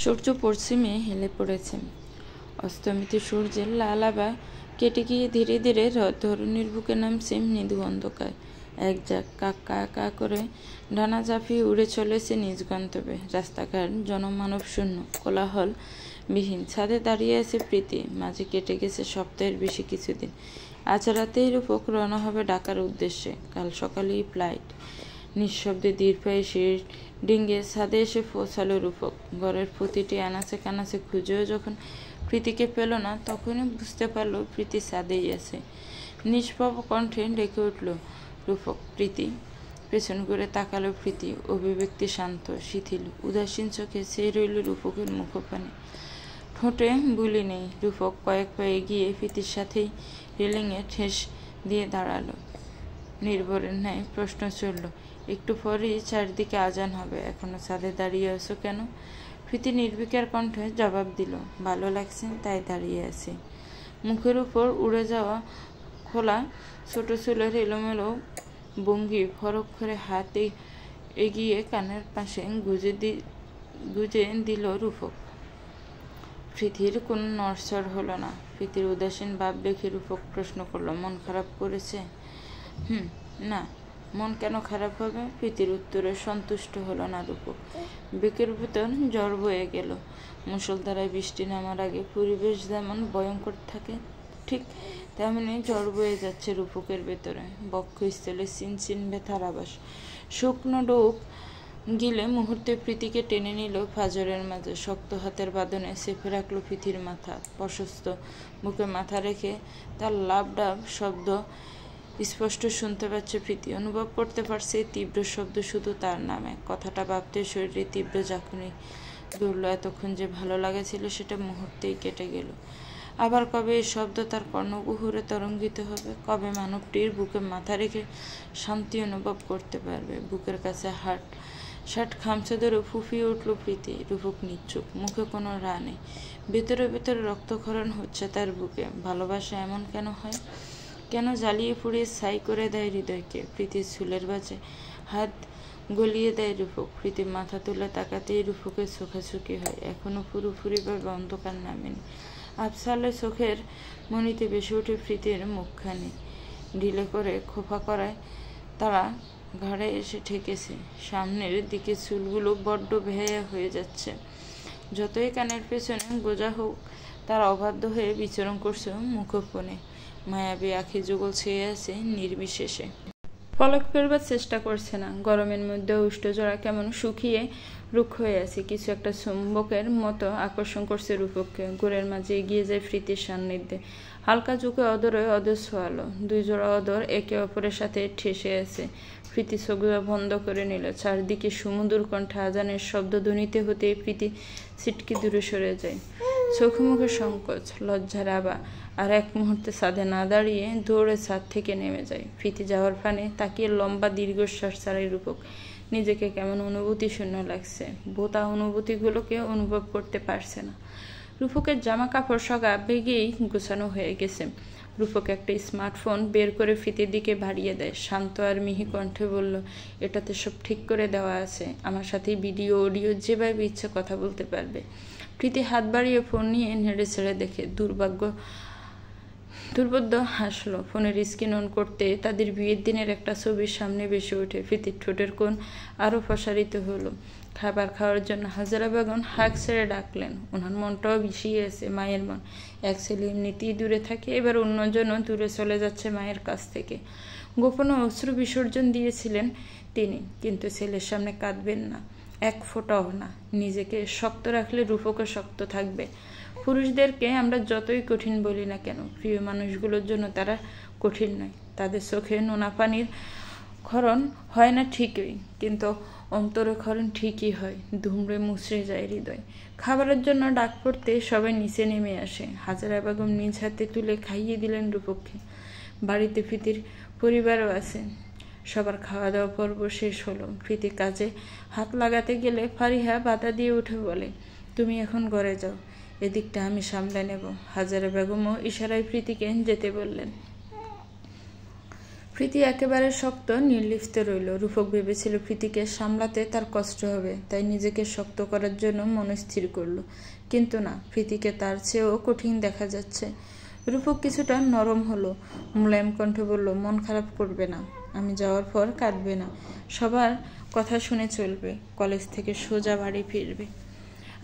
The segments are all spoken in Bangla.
সূর্য পশ্চিমে হেলে পড়েছে। অস্তমিত সূর্যের লাল আভা কেটে গিয়ে ধীরে ধীরে ধরণীর বুকে নামছে মৃদু অন্ধকার। এক ঝাঁক কাক কা কা করে ডানা ঝাঁপিয়ে উড়ে চলেছে নিজ গন্তব্যে। রাস্তাঘাট জনমানব শূন্য, কোলাহল বিহীন। ছাদে দাঁড়িয়ে আছে প্রীতি। মাঝে কেটে গেছে সপ্তাহের বেশি কিছুদিন। আজ রাতেই রূপক রওনা হবে ঢাকার উদ্দেশ্যে। কাল সকালেই ফ্লাইট। নিঃশব্দে ধীর পায়ে সিঁড়ি ডিঙ্গে ছাদে এসে পৌঁছালো রূপক। ঘরের প্রতিটি আনাচে কানাচে খুঁজেও যখন প্রীতিকে পেল না, তখনই বুঝতে পারল প্রীতি ছাদেই আছে। নিষ্পাপ কণ্ঠে ডেকে উঠল, রূপক। প্রীতি পেছন করে তাকালো। প্রীতি অভিব্যক্তি শান্ত, শিথিল, উদাসীন চোখে চেয়ে রইল রূপকের মুখপানে। ঠোঁটে বুলি নেই। রূপক কয়েক পায়ে এগিয়ে প্রীতির সাথেই রেলিংয়ে ঠেস দিয়ে দাঁড়ালো। নির্ভরের ন্যায় প্রশ্ন চলল, একটু পরেই চারদিকে আজান হবে, এখনো ছাদে দাঁড়িয়ে আছো কেন? প্রীতি নির্বিকার কণ্ঠে জবাব দিল, ভালো লাগছে তাই দাঁড়িয়ে আছি। মুখের উপর উড়ে যাওয়া খোলা ছোট চুলের এলোমেলো ভঙ্গি ফরক করে হাতে এগিয়ে কানের পাশে গুজে দিল রূপক। প্রীতির কোনো নড়চড় হলো না। প্রীতির উদাসীন ভাব দেখে রূপক প্রশ্ন করলো, মন খারাপ করেছে? না। মন কেন খারাপ হবে? প্রীতির উত্তরে সন্তুষ্ট হলো না রূপক। বুকের ভিতর ঝড় বয়ে গেল। মুষলধারায় বৃষ্টি নামার আগে পরিবেশ যেমন ভয়ঙ্কর থাকে, ঠিক তেমনি ঝড় বয়ে যাচ্ছে রূপকের ভেতরে। বক্ষস্থলে চিনচিন ব্যথার আভাস। শুকনো ডোক গিলে মুহূর্তে প্রীতিকে টেনে নিল ফাজরের মাঝে। শক্ত হাতের বাঁধনে চেপে রাখল প্রীতির মাথা। প্রশস্ত বুকে মাথা রেখে তার লাভ ডাব শব্দ স্পষ্ট শুনতে পাচ্ছে প্রীতি। অনুভব করতে পারছে তীব্র শব্দ শুধু তার নামে। কথাটা ভাবতে শরীরে তীব্র ঝাঁকুনি ধরল। এতক্ষণ যে ভালো লাগেছিল সেটা মুহূর্তেই কেটে গেল। আবার কবে এই শব্দ তার কর্ণকুহরে তরঙ্গিত হবে? কবে মানবটির বুকে মাথা রেখে শান্তি অনুভব করতে পারবে? বুকের কাছে শার্ট খামচে ধরে ফুফিয়ে উঠল প্রীতি। রূপক নিশ্চুপ, মুখে কোনো রা নেই। ভেতরে ভেতরে রক্তক্ষরণ হচ্ছে তার বুকে। ভালোবাসা এমন কেন হয়? কেন জ্বালিয়ে পুড়িয়ে ছাই করে দেয় হৃদয়কে? প্রীতির চুলের বাজে হাত গলিয়ে দেয় রূপক। প্রীতি মাথা তুলে তাকাতেই রূপকের চোখাচোখি হয়। এখনো পুরোপুরিভাবে অন্ধকার নামেনি। আফসালে চোখের মনিতে বেশি ওঠে প্রীতির মুখখানি। ঢিলে করে খোপা করায় তারা ঘাড়ে এসে ঠেকেছে। সামনের দিকে চুলগুলো বড্ড ভেয়া হয়ে যাচ্ছে। যতই কানের পেছনে গোজা হোক, তারা অবাধ্য হয়ে বিচরণ করছে মুখোপনে। মায়াবী আঁখি যুগল ছেয়ে আছে নির্বিশেষে। পলক ফেলবার চেষ্টা করছে না। গরমের মধ্যে উষ্ঠজোড়া কেমন শুকিয়ে রুক্ষ হয়ে আছে। কিছু একটা চুম্বকের মতো আকর্ষণ করছে রূপককে। গোড়ের মাঝে এগিয়ে যায় প্রীতির সান্নিধ্যে। হালকা ঝুঁকে অদরে অদর ছোঁয়ালো। দুই জোড়া অদর একে অপরের সাথে ঠেসে আছে। প্রীতি চোখগুলো বন্ধ করে নিল। চারদিকে সুমধুর কণ্ঠে আজানের শব্দ ধ্বনিতে হতেই প্রীতি ছিটকে দূরে সরে যায়। চোখে মুখে সংকোচ, লজ্জার আভা। আর এক মুহূর্তে ছাদে না দাঁড়িয়ে দৌড়ে ছাদ থেকে নেমে যায়। প্রীতি যাওয়ার পানে তাকিয়ে লম্বা দীর্ঘশ্বাস ছাড়াই রূপক। নিজেকে কেমন অনুভূতি শূন্য লাগছে। বোতা অনুভূতিগুলোকে অনুভব করতে পারছে না। রূপকের জামা কাপড় সব আবেগেই গোছানো হয়ে গেছে। রূপক একটা স্মার্টফোন বের করে প্রীতির দিকে বাড়িয়ে দেয়। শান্ত আর মিহি কণ্ঠে বলল, এটাতে সব ঠিক করে দেওয়া আছে। আমার সাথে ভিডিও অডিও যেভাবে ইচ্ছে কথা বলতে পারবে। প্রীতি হাত বাড়িয়ে ফোন নিয়ে নেড়ে ছেড়ে দেখে। দুর্বোধ্য হাসলো। ফোনের স্ক্রিন অন করতে তাদের বিয়ের দিনের একটা ছবির সামনে ভেসে ওঠে। প্রীতির ঠোঁটের কোণ আরও প্রসারিত হলো। খাবার খাওয়ার জন্য হাজেরা বেগম হাঁক ছেড়ে ডাকলেন। ওনার মনটাও বিষিয়ে আছে। মায়ের মন। এক ছেলে এমনিতেই দূরে থাকে, এবার অন্যজনও দূরে চলে যাচ্ছে মায়ের কাছ থেকে। গোপনে অশ্রু বিসর্জন দিয়েছিলেন তিনি, কিন্তু ছেলের সামনে কাঁদবেন না, এক ফোঁটাও না। নিজেকে শক্ত রাখলে রূপকও শক্ত থাকবে। পুরুষদেরকে আমরা যতই কঠিন বলি না কেন, প্রিয় মানুষগুলোর জন্য তারা কঠিন নয়। তাদের চোখে নোনা পানির ক্ষরণ হয় না ঠিকই, কিন্তু অন্তরে ক্ষরণ ঠিকই হয়। ধুমড়ে মুচড়ে যায় হৃদয়। খাবারের জন্য ডাক পড়তে সবাই নিচে নেমে আসে। হাজেরা বেগম নিজ হাতে তুলে খাইয়ে দিলেন রূপককে। বাড়িতে প্রীতির পরিবারও আছে। সবার খাওয়া দাওয়া পর্ব শেষ হলো। প্রীতি কাজে হাত লাগাতে গেলে ফারিহা বাধা দিয়ে উঠে বলে, তুমি এখন ঘরে যাও, এদিকটা আমি সামলে নেব। হাজেরা বেগমও ইশারায় প্রীতিকে যেতে বললেন। প্রীতি একেবারে শক্ত নির্লিপ্তে রইল। রূপক ভেবেছিল প্রীতিকে সামলাতে তার কষ্ট হবে, তাই নিজেকে শক্ত করার জন্য মনস্থির করল। কিন্তু না, প্রীতিকে তার চেয়েও কঠিন দেখা যাচ্ছে। রূপক কিছুটা নরম হলো, মোলায়েম কণ্ঠে বলল, মন খারাপ করবে না, আমি যাওয়ার পর কাঁদবে না, সবার কথা শুনে চলবে, কলেজ থেকে সোজা বাড়ি ফিরবে,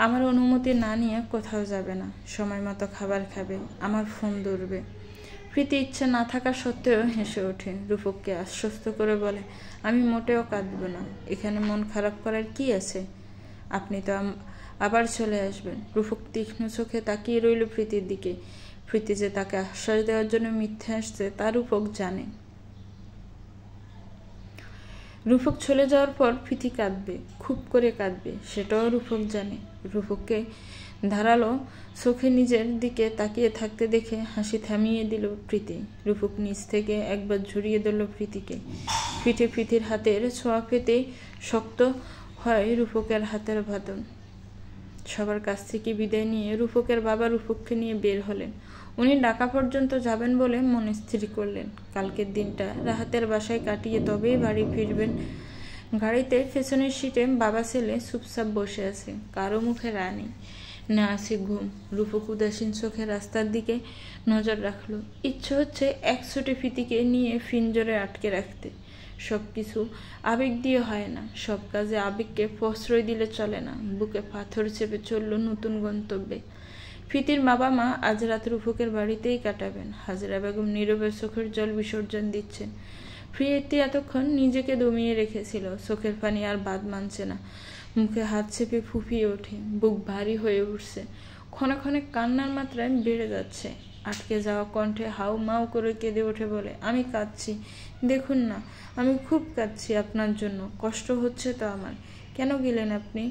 আমার অনুমতি না নিয়ে কোথাও যাবে না, সময় মতো খাবার খাবে, আমার ফোন ধরবে। প্রীতি ইচ্ছা না থাকা সত্ত্বেও হেসে ওঠে। রূপককে আশ্বস্ত করে বলে, আমি মোটেও কাঁদব না, এখানে মন খারাপ করার কি আছে, আপনি তো আবার চলে আসবেন। রূপক তীক্ষ্ণ চোখে তাকিয়ে রইল প্রীতির দিকে। প্রীতি যে তাকে আশ্বাস দেওয়ার জন্য মিথ্যে আসছে তা রূপক জানে। রূপক চলে যাওয়ার পর প্রীতি কাঁদবে, খুব করে কাঁদবে, সেটাও রূপক জানে। রূপককে ধারালো চোখে নিজের দিকে তাকিয়ে থাকতে দেখে হাসি থামিয়ে দিল প্রীতি। রূপক নিচ থেকে একবার ঝুরিয়ে দিল প্রীতিকে। পিঠে প্রীতির হাতের ছোঁয়া পেতেই শক্ত হয় রূপকের হাতের বাঁধন। সবার কাছ থেকে বিদায় নিয়ে রূপকের বাবা রূপককে নিয়ে বের হলেন। উনি ঢাকা পর্যন্ত যাবেন বলে মনে স্থির করলেন। কালকের দিনটা রাহাতের বাসায় কাটিয়ে তবেই বাড়ি ফিরবেন। গাড়িতে পেছনের সিটে বাবা ছেলে চুপচাপ বসে আছে, কারো মুখে রাগ নেই, না আছে ঘুম। রূপক উদাসীন চোখে রাস্তার দিকে নজর রাখলো। ইচ্ছে হচ্ছে এক ছুটে প্রীতিকে নিয়ে ফিনজরে আটকে রাখতে। সবকিছু আবেগ দিয়ে হয় না, সব কাজে আবেগকে প্রশ্রয় দিলে চলে না। বুকে পাথর চেপে চলল নতুন গন্তব্যে। প্রীতির বাবা মা আজ রাত রূপকের বাড়িতেই কাটাবেন। হাজরা বেগম নীরবে চোখের জল বিসর্জন দিচ্ছেন। প্রীতি এতক্ষণ নিজেকে দমিয়ে রেখেছিল, চোখের পানি আর বাদ মানছে না। মুখে হাত চেপে ফুঁপিয়ে ওঠে, বুক ভারী হয়ে উঠছে, ক্ষণে ক্ষণে কান্নার মাত্রায় বেড়ে যাচ্ছে। আটকে যাওয়া কণ্ঠে হাউ মাউ করে কেঁদে ওঠে, বলে, আমি কাঁদছি, দেখুন না, আমি খুব কাঁদছি আপনার জন্য, কষ্ট হচ্ছে তো আমার। কেন গেলেন আপনি?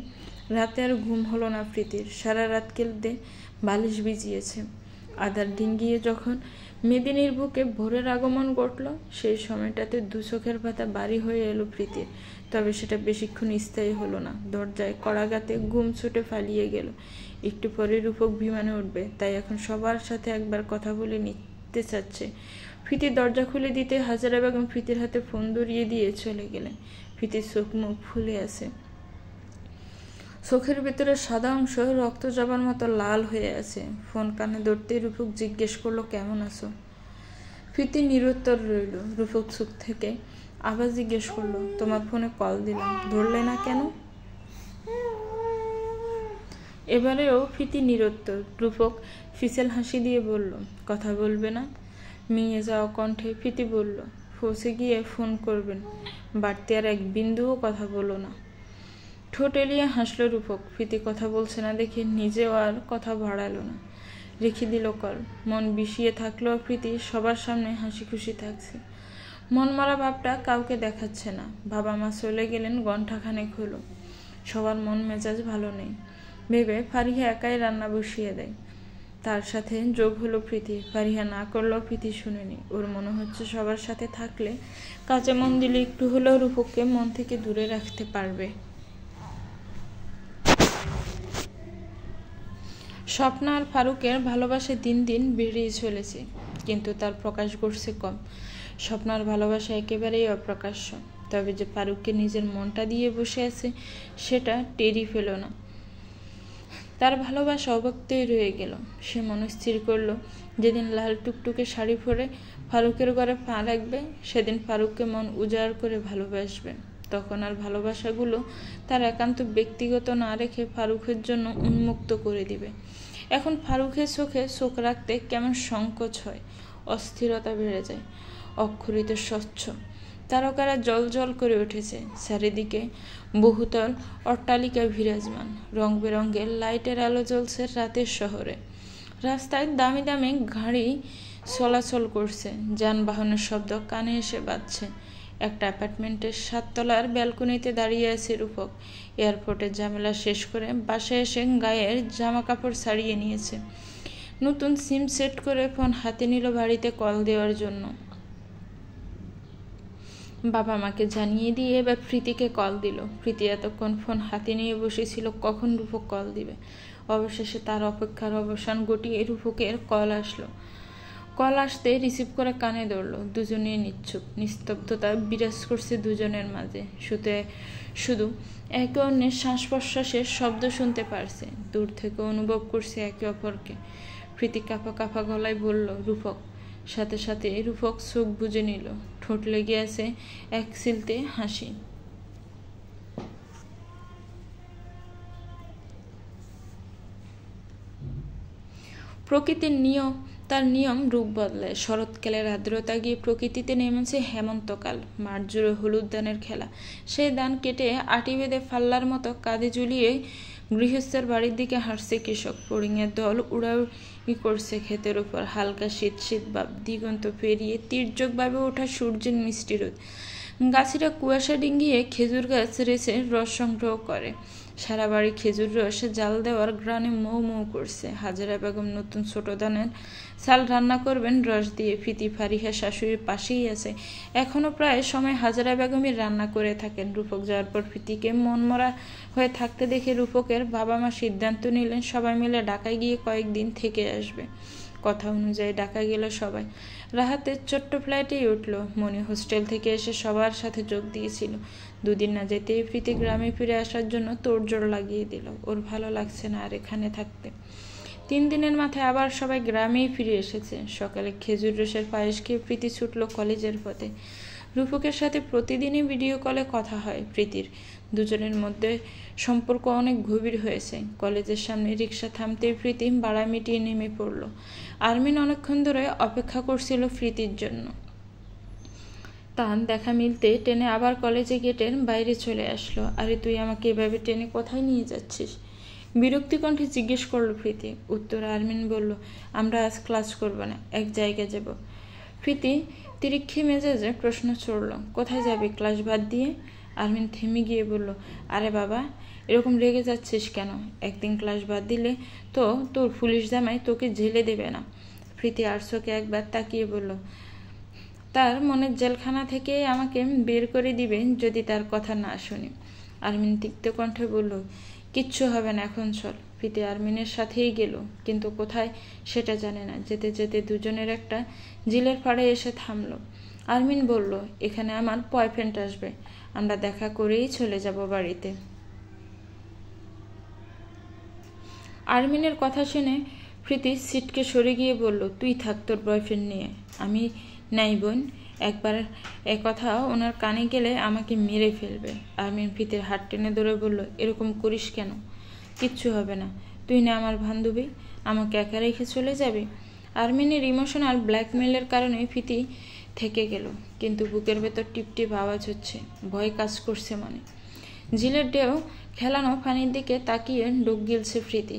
রাতে আর ঘুম হলো না প্রীতির, সারা রাত কেঁদে বালিশ ভিজিয়েছে। আদার ডিঙ্গিয়ে যখন মেদিনীর বুকে ভোরের আগমন ঘটল, সেই সময়টাতে দু চোখের পাতা বাড়ি হয়ে এলো প্রীতির। তবে সেটা বেশিক্ষণ স্থায়ী হলো না। দরজায় কড়াগাতে ঘুম ছুটে পালিয়ে গেল। একটু পরে রূপক বিমানে উঠবে, তাই এখন সবার সাথে একবার কথা বলে নিতে চাচ্ছে। প্রীতি দরজা খুলে দিতে হাজরা বেগম প্রীতির হাতে ফোন ধরিয়ে দিয়ে চলে গেলেন। প্রীতির চোখ মুখ ফুলে আছে, চোখের ভেতরে সাদা অংশ রক্ত জবার মতো লাল হয়ে আছে। ফোন কানে ধরতেই রূপক জিজ্ঞেস করলো, কেমন আছো? প্রীতি নিরুত্তর রইল। রূপক চোখ থেকে আবার জিজ্ঞেস করলো, তোমার ফোনে কল দিলাম, ধরলে না কেন? এবারেও প্রীতি নিরুত্তর। রূপক ফিসেল হাসি দিয়ে বলল, কথা বলবে না? মিয়ে যাওয়া কণ্ঠে প্রীতি বলল, পৌঁছে গিয়ে ফোন করবেন, বাড়তি আর এক বিন্দুও কথা বলো না। ঠোঁট এলিয়ে হাসলো রূপক। প্রীতি কথা বলছে না দেখে নিজেও আর কথা বাড়ালো না, রেখে দিল কল। মন বিষিয়ে থাকলেও প্রীতি সবার সামনে হাসি খুশি থাকছে। মন মারা ভাবটা কাউকে দেখাচ্ছে না। বাবা মা চলে গেলেন ঘণ্টাখানেক হলো। সবার মন মেজাজ ভালো নেই ভেবে ফারিহা একাই রান্না বসিয়ে দেয়। তার সাথে যোগ হলো প্রীতি। ফারিহা না করলেও প্রীতি শুনেনি। ওর মনে হচ্ছে সবার সাথে থাকলে, কাজে মন দিলে একটু হলেও রূপককে মন থেকে দূরে রাখতে পারবে। স্বপ্না আর ফারুকের ভালোবাসা দিন দিন বেড়েই চলেছে, কিন্তু তার প্রকাশ ঘটছে কম। স্বপ্নার ভালোবাসা একেবারেই অপ্রকাশ্য, তবে যে ফারুককে নিজের মনটা দিয়ে বসে আছে সেটা টেরই পেল না। তার ভালোবাসা অব্যক্তই রয়ে গেল। সে মনস্থির করল, যেদিন লাল টুকটুকে শাড়ি পরে ফারুকের ঘরে পা রাখবে, সেদিন ফারুককে মন উজাড় করে ভালোবাসবে। তখন আর ভালোবাসাগুলো তার একান্ত ব্যক্তিগত না রেখে ফারুকের জন্য উন্মুক্ত করে দিবে। এখন ফারুকের চোখে চোখ রাখতে কেমন সংকোচ হয়, অস্থিরতা বেড়ে যায়। অক্ষরিত স্বচ্ছ তারকারা জল জল করে উঠেছে। চারিদিকে বহুতল অট্টালিকা বিরাজমান, রং বেরঙের লাইটের আলো জ্বলছে রাতের শহরে। রাস্তায় দামি দামি গাড়ি চলাচল করছে, যানবাহনের শব্দ কানে এসে বাজছে। একটা অ্যাপার্টমেন্টের 7 তলার ব্যালকনিতে দাঁড়িয়ে আছে রূপক। এয়ারপোর্টের ঝামেলা শেষ করে বাসায় এসে গায়ের জামা কাপড় ছাড়িয়ে নিয়েছে। নতুন সিম সেট করে ফোন হাতে নিল বাড়িতে কল দেওয়ার জন্য। বাবা মাকে জানিয়ে দিয়ে এবার প্রীতিকে কল দিল। প্রীতি এতক্ষণ ফোন হাতে নিয়ে বসেছিল কখন রূপক কল দিবে। অবশেষে তার অপেক্ষার অবসান ঘটিয়ে রূপকের কল আসলো। কল আসতে রিসিভ করে কানে ধরলো। দুজনেই নিশ্চুপ, নিস্তব্ধতা বিরাজ করছে দুজনের মাঝে। শুধু একে অন্যের শ্বাস প্রশ্বাসের শব্দ শুনতে পারছে, দূর থেকে অনুভব করছে একে অপরকে। প্রীতি কাঁপা কাঁপা গলায় বলল, রূপক। সাথে সাথে রূপক চোখ বুজে নিল, ঠোঁট লেগে আছে এক সিলতে হাসি। প্রকৃতির তার নিয়ম রূপ বদলায়। শরৎকালের আর্দ্রতা গিয়ে প্রকৃতিতে নেমেছে হেমন্তকাল। মাঠ জুড়ে হলুদ দানের খেলা। সেই দান কেটে আটি বেঁধে ফাল্লার মতো কাঁধে ঝুলিয়ে গৃহস্থের বাড়ির দিকে হাঁটছে কৃষক। ফড়িংয়ের দল উড়াউড়ি করছে ক্ষেতের উপর। হালকা শীত শীত ভাব, দিগন্ত পেরিয়ে তির্যকভাবে ওঠা সূর্যের মিষ্টি রোদ। গাছিরা কুয়াশা ডিঙ্গিয়ে খেজুর গাছ রেছে রস সংগ্রহ করে। সারা বাড়ি খেজুর রস জাল দেওয়ার গ্রানে মৌ মৌ করছে। হাজেরা বেগম নতুন ছোট ধানের চাল রান্না করবেন রস দিয়ে। প্রীতি ফারিহা শাশুড়ির পাশেই আছে। এখনো প্রায় সময় হাজেরা বেগমই রান্না করে থাকেন। রূপক যাওয়ার পর প্রীতিকে মনমরা হয়ে থাকতে দেখে রূপকের বাবা মা সিদ্ধান্ত নিলেন সবাই মিলে ঢাকায় গিয়ে কয়েকদিন থেকে আসবে। কথা অনুযায়ী ঢাকা গেল সবাই। রাহাতের ছোট্ট ফ্ল্যাটেই উঠল। মনি হোস্টেল থেকে এসে সবার সাথে যোগ দিয়েছিল। দুদিন না যেতেই প্রীতি গ্রামে ফিরে আসার জন্য তোড়জোড় লাগিয়ে দিল। ওর ভালো লাগছে না আর এখানে থাকতে। 3 দিনের মাথায় আবার সবাই গ্রামেই ফিরে এসেছে। সকালে খেজুর রসের পায়েস খেয়ে প্রীতি ছুটল কলেজের পথে। রূপকের সাথে প্রতিদিনই ভিডিও কলে কথা হয় প্রীতির। দুজনের মধ্যে সম্পর্ক অনেক গভীর হয়েছে। কলেজের সামনে রিক্সা থামতেই প্রীতি ভাড়া মিটিয়ে নেমে পড়ল। আরমিন অনেকক্ষণ ধরে অপেক্ষা করছিল প্রীতির জন্য। তার দেখা মিলতে টেনে আবার কলেজে গেটের বাইরে চলে আসলো। আরে তুই আমাকে এভাবে টেনে কোথায় নিয়ে যাচ্ছিস? বিরক্তি কণ্ঠে জিজ্ঞেস করলো প্রীতি। উত্তরে আরমিন বলল, আমরা আজ ক্লাস করব না, এক জায়গায় যাব। প্রীতি তিরিক্ষি মেজাজে প্রশ্ন ছড়ল, কোথায় যাবি ক্লাস বাদ দিয়ে? আরমিন থেমে গিয়ে বলল, আরে বাবা এরকম রেগে যাচ্ছিস কেন? একদিন ক্লাস বাদ দিলে তো তোর পুলিশ জামাই তোকে জেলে দেবে না। প্রীতি আরশোকে একবার তাকিয়ে বলল, তার মনের জেলখানা থেকে আমাকে বের করে দিবে যদি তার কথা না শুনি। আরমিন তিক্ত কণ্ঠে বলল, কিচ্ছু হবে না, এখন চল। প্রীতি আরমিনের সাথেই গেল, কিন্তু কোথায় সেটা জানে না। যেতে যেতে দুজনের একটা ঝিলের পাড়ে এসে থামলো। আরমিন বলল, এখানে আমার বয়ফ্রেন্ড আসবে, আমরা দেখা করেই চলে যাব বাড়িতে। আরমিনের কথা শুনে প্রীতি সিটকে সরে গিয়ে বলল, তুই থাক তোর বয়ফ্রেন্ড নিয়ে, আমি নাই বোন। একবার কথা ওনার কানে গেলে আমাকে মেরে ফেলবে। আরমিন প্রীতির হাত টেনে ধরে বলল, এরকম করিস কেন? কিচ্ছু হবে না, তুই না আমার বান্ধবী, আমাকে একা রেখে চলে যাবি? আরমিনের ইমোশনাল ব্ল্যাকমেলের কারণে প্রীতি থেকে গেল, কিন্তু বুকের ভেতর টিপটিপ আওয়াজ হচ্ছে, ভয় কাজ করছে মনে। ঝিলের ঢেউ খেলানো পানির দিকে তাকিয়ে ডুব গিলছে প্রীতি।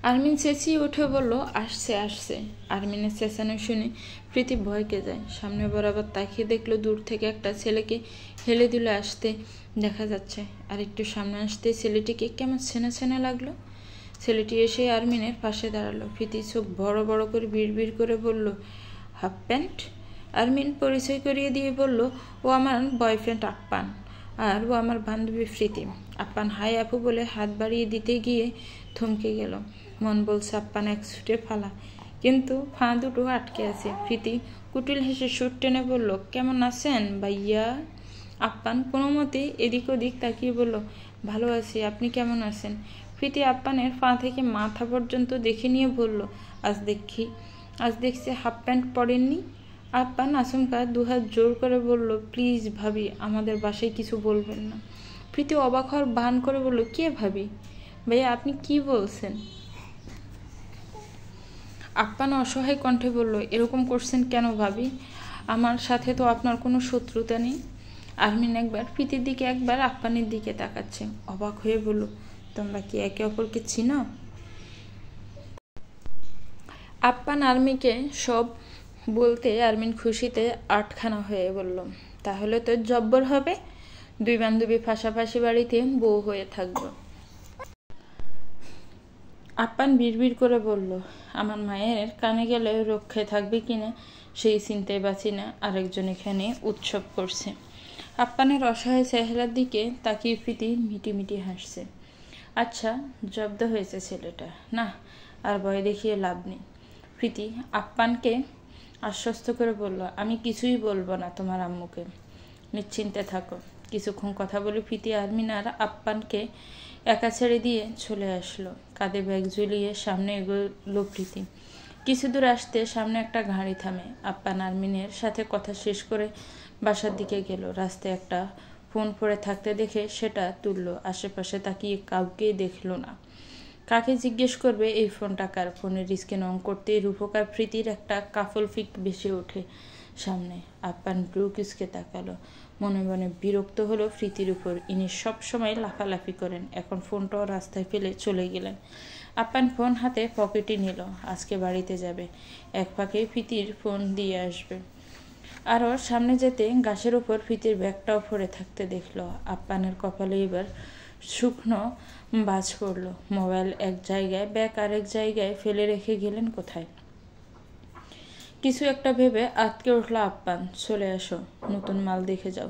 আরমিন চেঁচিয়ে উঠে বলল, আসছে আসছে। আরমিনের চেঁচানো শুনে প্রীতি ভয়কে যায়। সামনে বরাবর তাকিয়ে দেখলো দূর থেকে একটা ছেলেকে হেলে দুলে আসতে দেখা যাচ্ছে। আর একটু সামনে আসতে ছেলেটিকে কেমন ছেনা ছেনা লাগলো। ছেলেটি এসে আরমিনের পাশে দাঁড়ালো। প্রীতি চোখ বড় বড় করে বিড়বিড় করে বলল, হাফ প্যান্ট? আরমিন পরিচয় করিয়ে দিয়ে বলল, ও আমার বয়ফ্রেন্ড আপ্পান, আর ও আমার বান্ধবী প্রীতি। আপ্পান হাই আপু বলে হাত বাড়িয়ে দিতে গিয়ে থমকে গেল। মন বলছে আপ্পান এক ছুটে ফালা, কিন্তু ফা দুটো আটকে আছে। প্রীতি কুটিল হেসে সুর টেনে বলল, কেমন আছেন ভাইয়া? আপ্পান কোনো মতে এদিক ওদিক তাকিয়ে বলল, ভালো আছি, আপনি কেমন আছেন? প্রীতি আপ্পানের পা থেকে মাথা পর্যন্ত দেখে নিয়ে বলল, আজ দেখছি হাফ প্যান্ট পরেননি। আপ্পান আচমকা দুহাত জোর করে বলল, প্লিজ ভাবি, আমাদের বাসায় কিছু বলবেন না। প্রীতি অবাক হওয়ার ভান করে বলল, কে ভাবি? ভাইয়া আপনি কি বলছেন? আপ্পান অসহায় কণ্ঠে বলল, এরকম করছেন কেন ভাবি? আমার সাথে তো আপনার কোনো শত্রুতা নেই। আরমিন একবার প্রীতির দিকে একবার আপ্পানের দিকে তাকাচ্ছে, অবাক হয়ে বলল, তোমরা কি একে অপরকে চিনো? আপ্পান আর্মিকে সব বলতে আরমিন খুশিতে আটখানা হয়ে বলল, তাহলে তো জব্বর হবে, 2 বান্ধবী পাশাপাশি বাড়িতে বউ হয়ে থাকবো। আপ্পান বিড়বিড় করে বলল, আমার মায়ের কানে গেলে রক্ষায় থাকবে কিনা সেই চিন্তায় বাঁচি না, আরেকজন এখানে উৎসব করছে। আপ্পানের অসহায় চেহারার দিকে তাকিয়ে প্রীতি মিটি হাসছে। আচ্ছা, জব্দ হয়েছে ছেলেটা, না আর ভয় দেখিয়ে লাভ নেই। প্রীতি আপ্পানকে আশ্বস্ত করে বলল, আমি কিছুই বলবো না তোমার আম্মুকে, নিশ্চিন্তে থাকো। কিছুক্ষণ কথা বলে প্রীতি আরমিন আর আপ্পানকে একা ছেড়ে দিয়ে চলে আসলো। কাঁধে ব্যাগ ঝুলিয়ে সামনে এগোলো প্রীতি। কিছু দূর আসতে সামনে একটা গাড়ি থামে। আপ্পান আরমিনের সাথে কথা শেষ করে বাসার দিকে গেল। রাস্তায় একটা ফোন পড়ে থাকতে দেখে সেটা তুললো। আশেপাশে তাকিয়ে কাউকেই দেখলো না। কাকে জিজ্ঞেস করবে এই ফোনটা কার? ফোনের স্ক্রিন অন করতেই রূপকার প্রীতির একটা কাফল ফিক ভেসে ওঠে সামনে। আপ্পান ব্রুকিসকে তাকালো। মনে মনে বিরক্ত হলো প্রীতির উপর। ইনি সবসময় লাফালাফি করেন, এখন ফোনটাও রাস্তায় ফেলে চলে গেলেন। আপ্পান ফোন হাতে পকেটে নিল। আজকে বাড়িতে যাবে, এক ফাঁকে প্রীতির ফোন দিয়ে আসবে। আরও সামনে যেতে গাছের ওপর প্রীতির ব্যাগটাও পড়ে থাকতে দেখলো। আপ্পানের কপালে এবার শুকনো বাজ পড়ল। মোবাইল এক জায়গায়, ব্যাগ আরেক জায়গায় ফেলে রেখে গেলেন কোথায়? কিছু একটা ভেবে আটকে উঠল আপ্পান। চলে আসো, নতুন মাল দেখে যাও।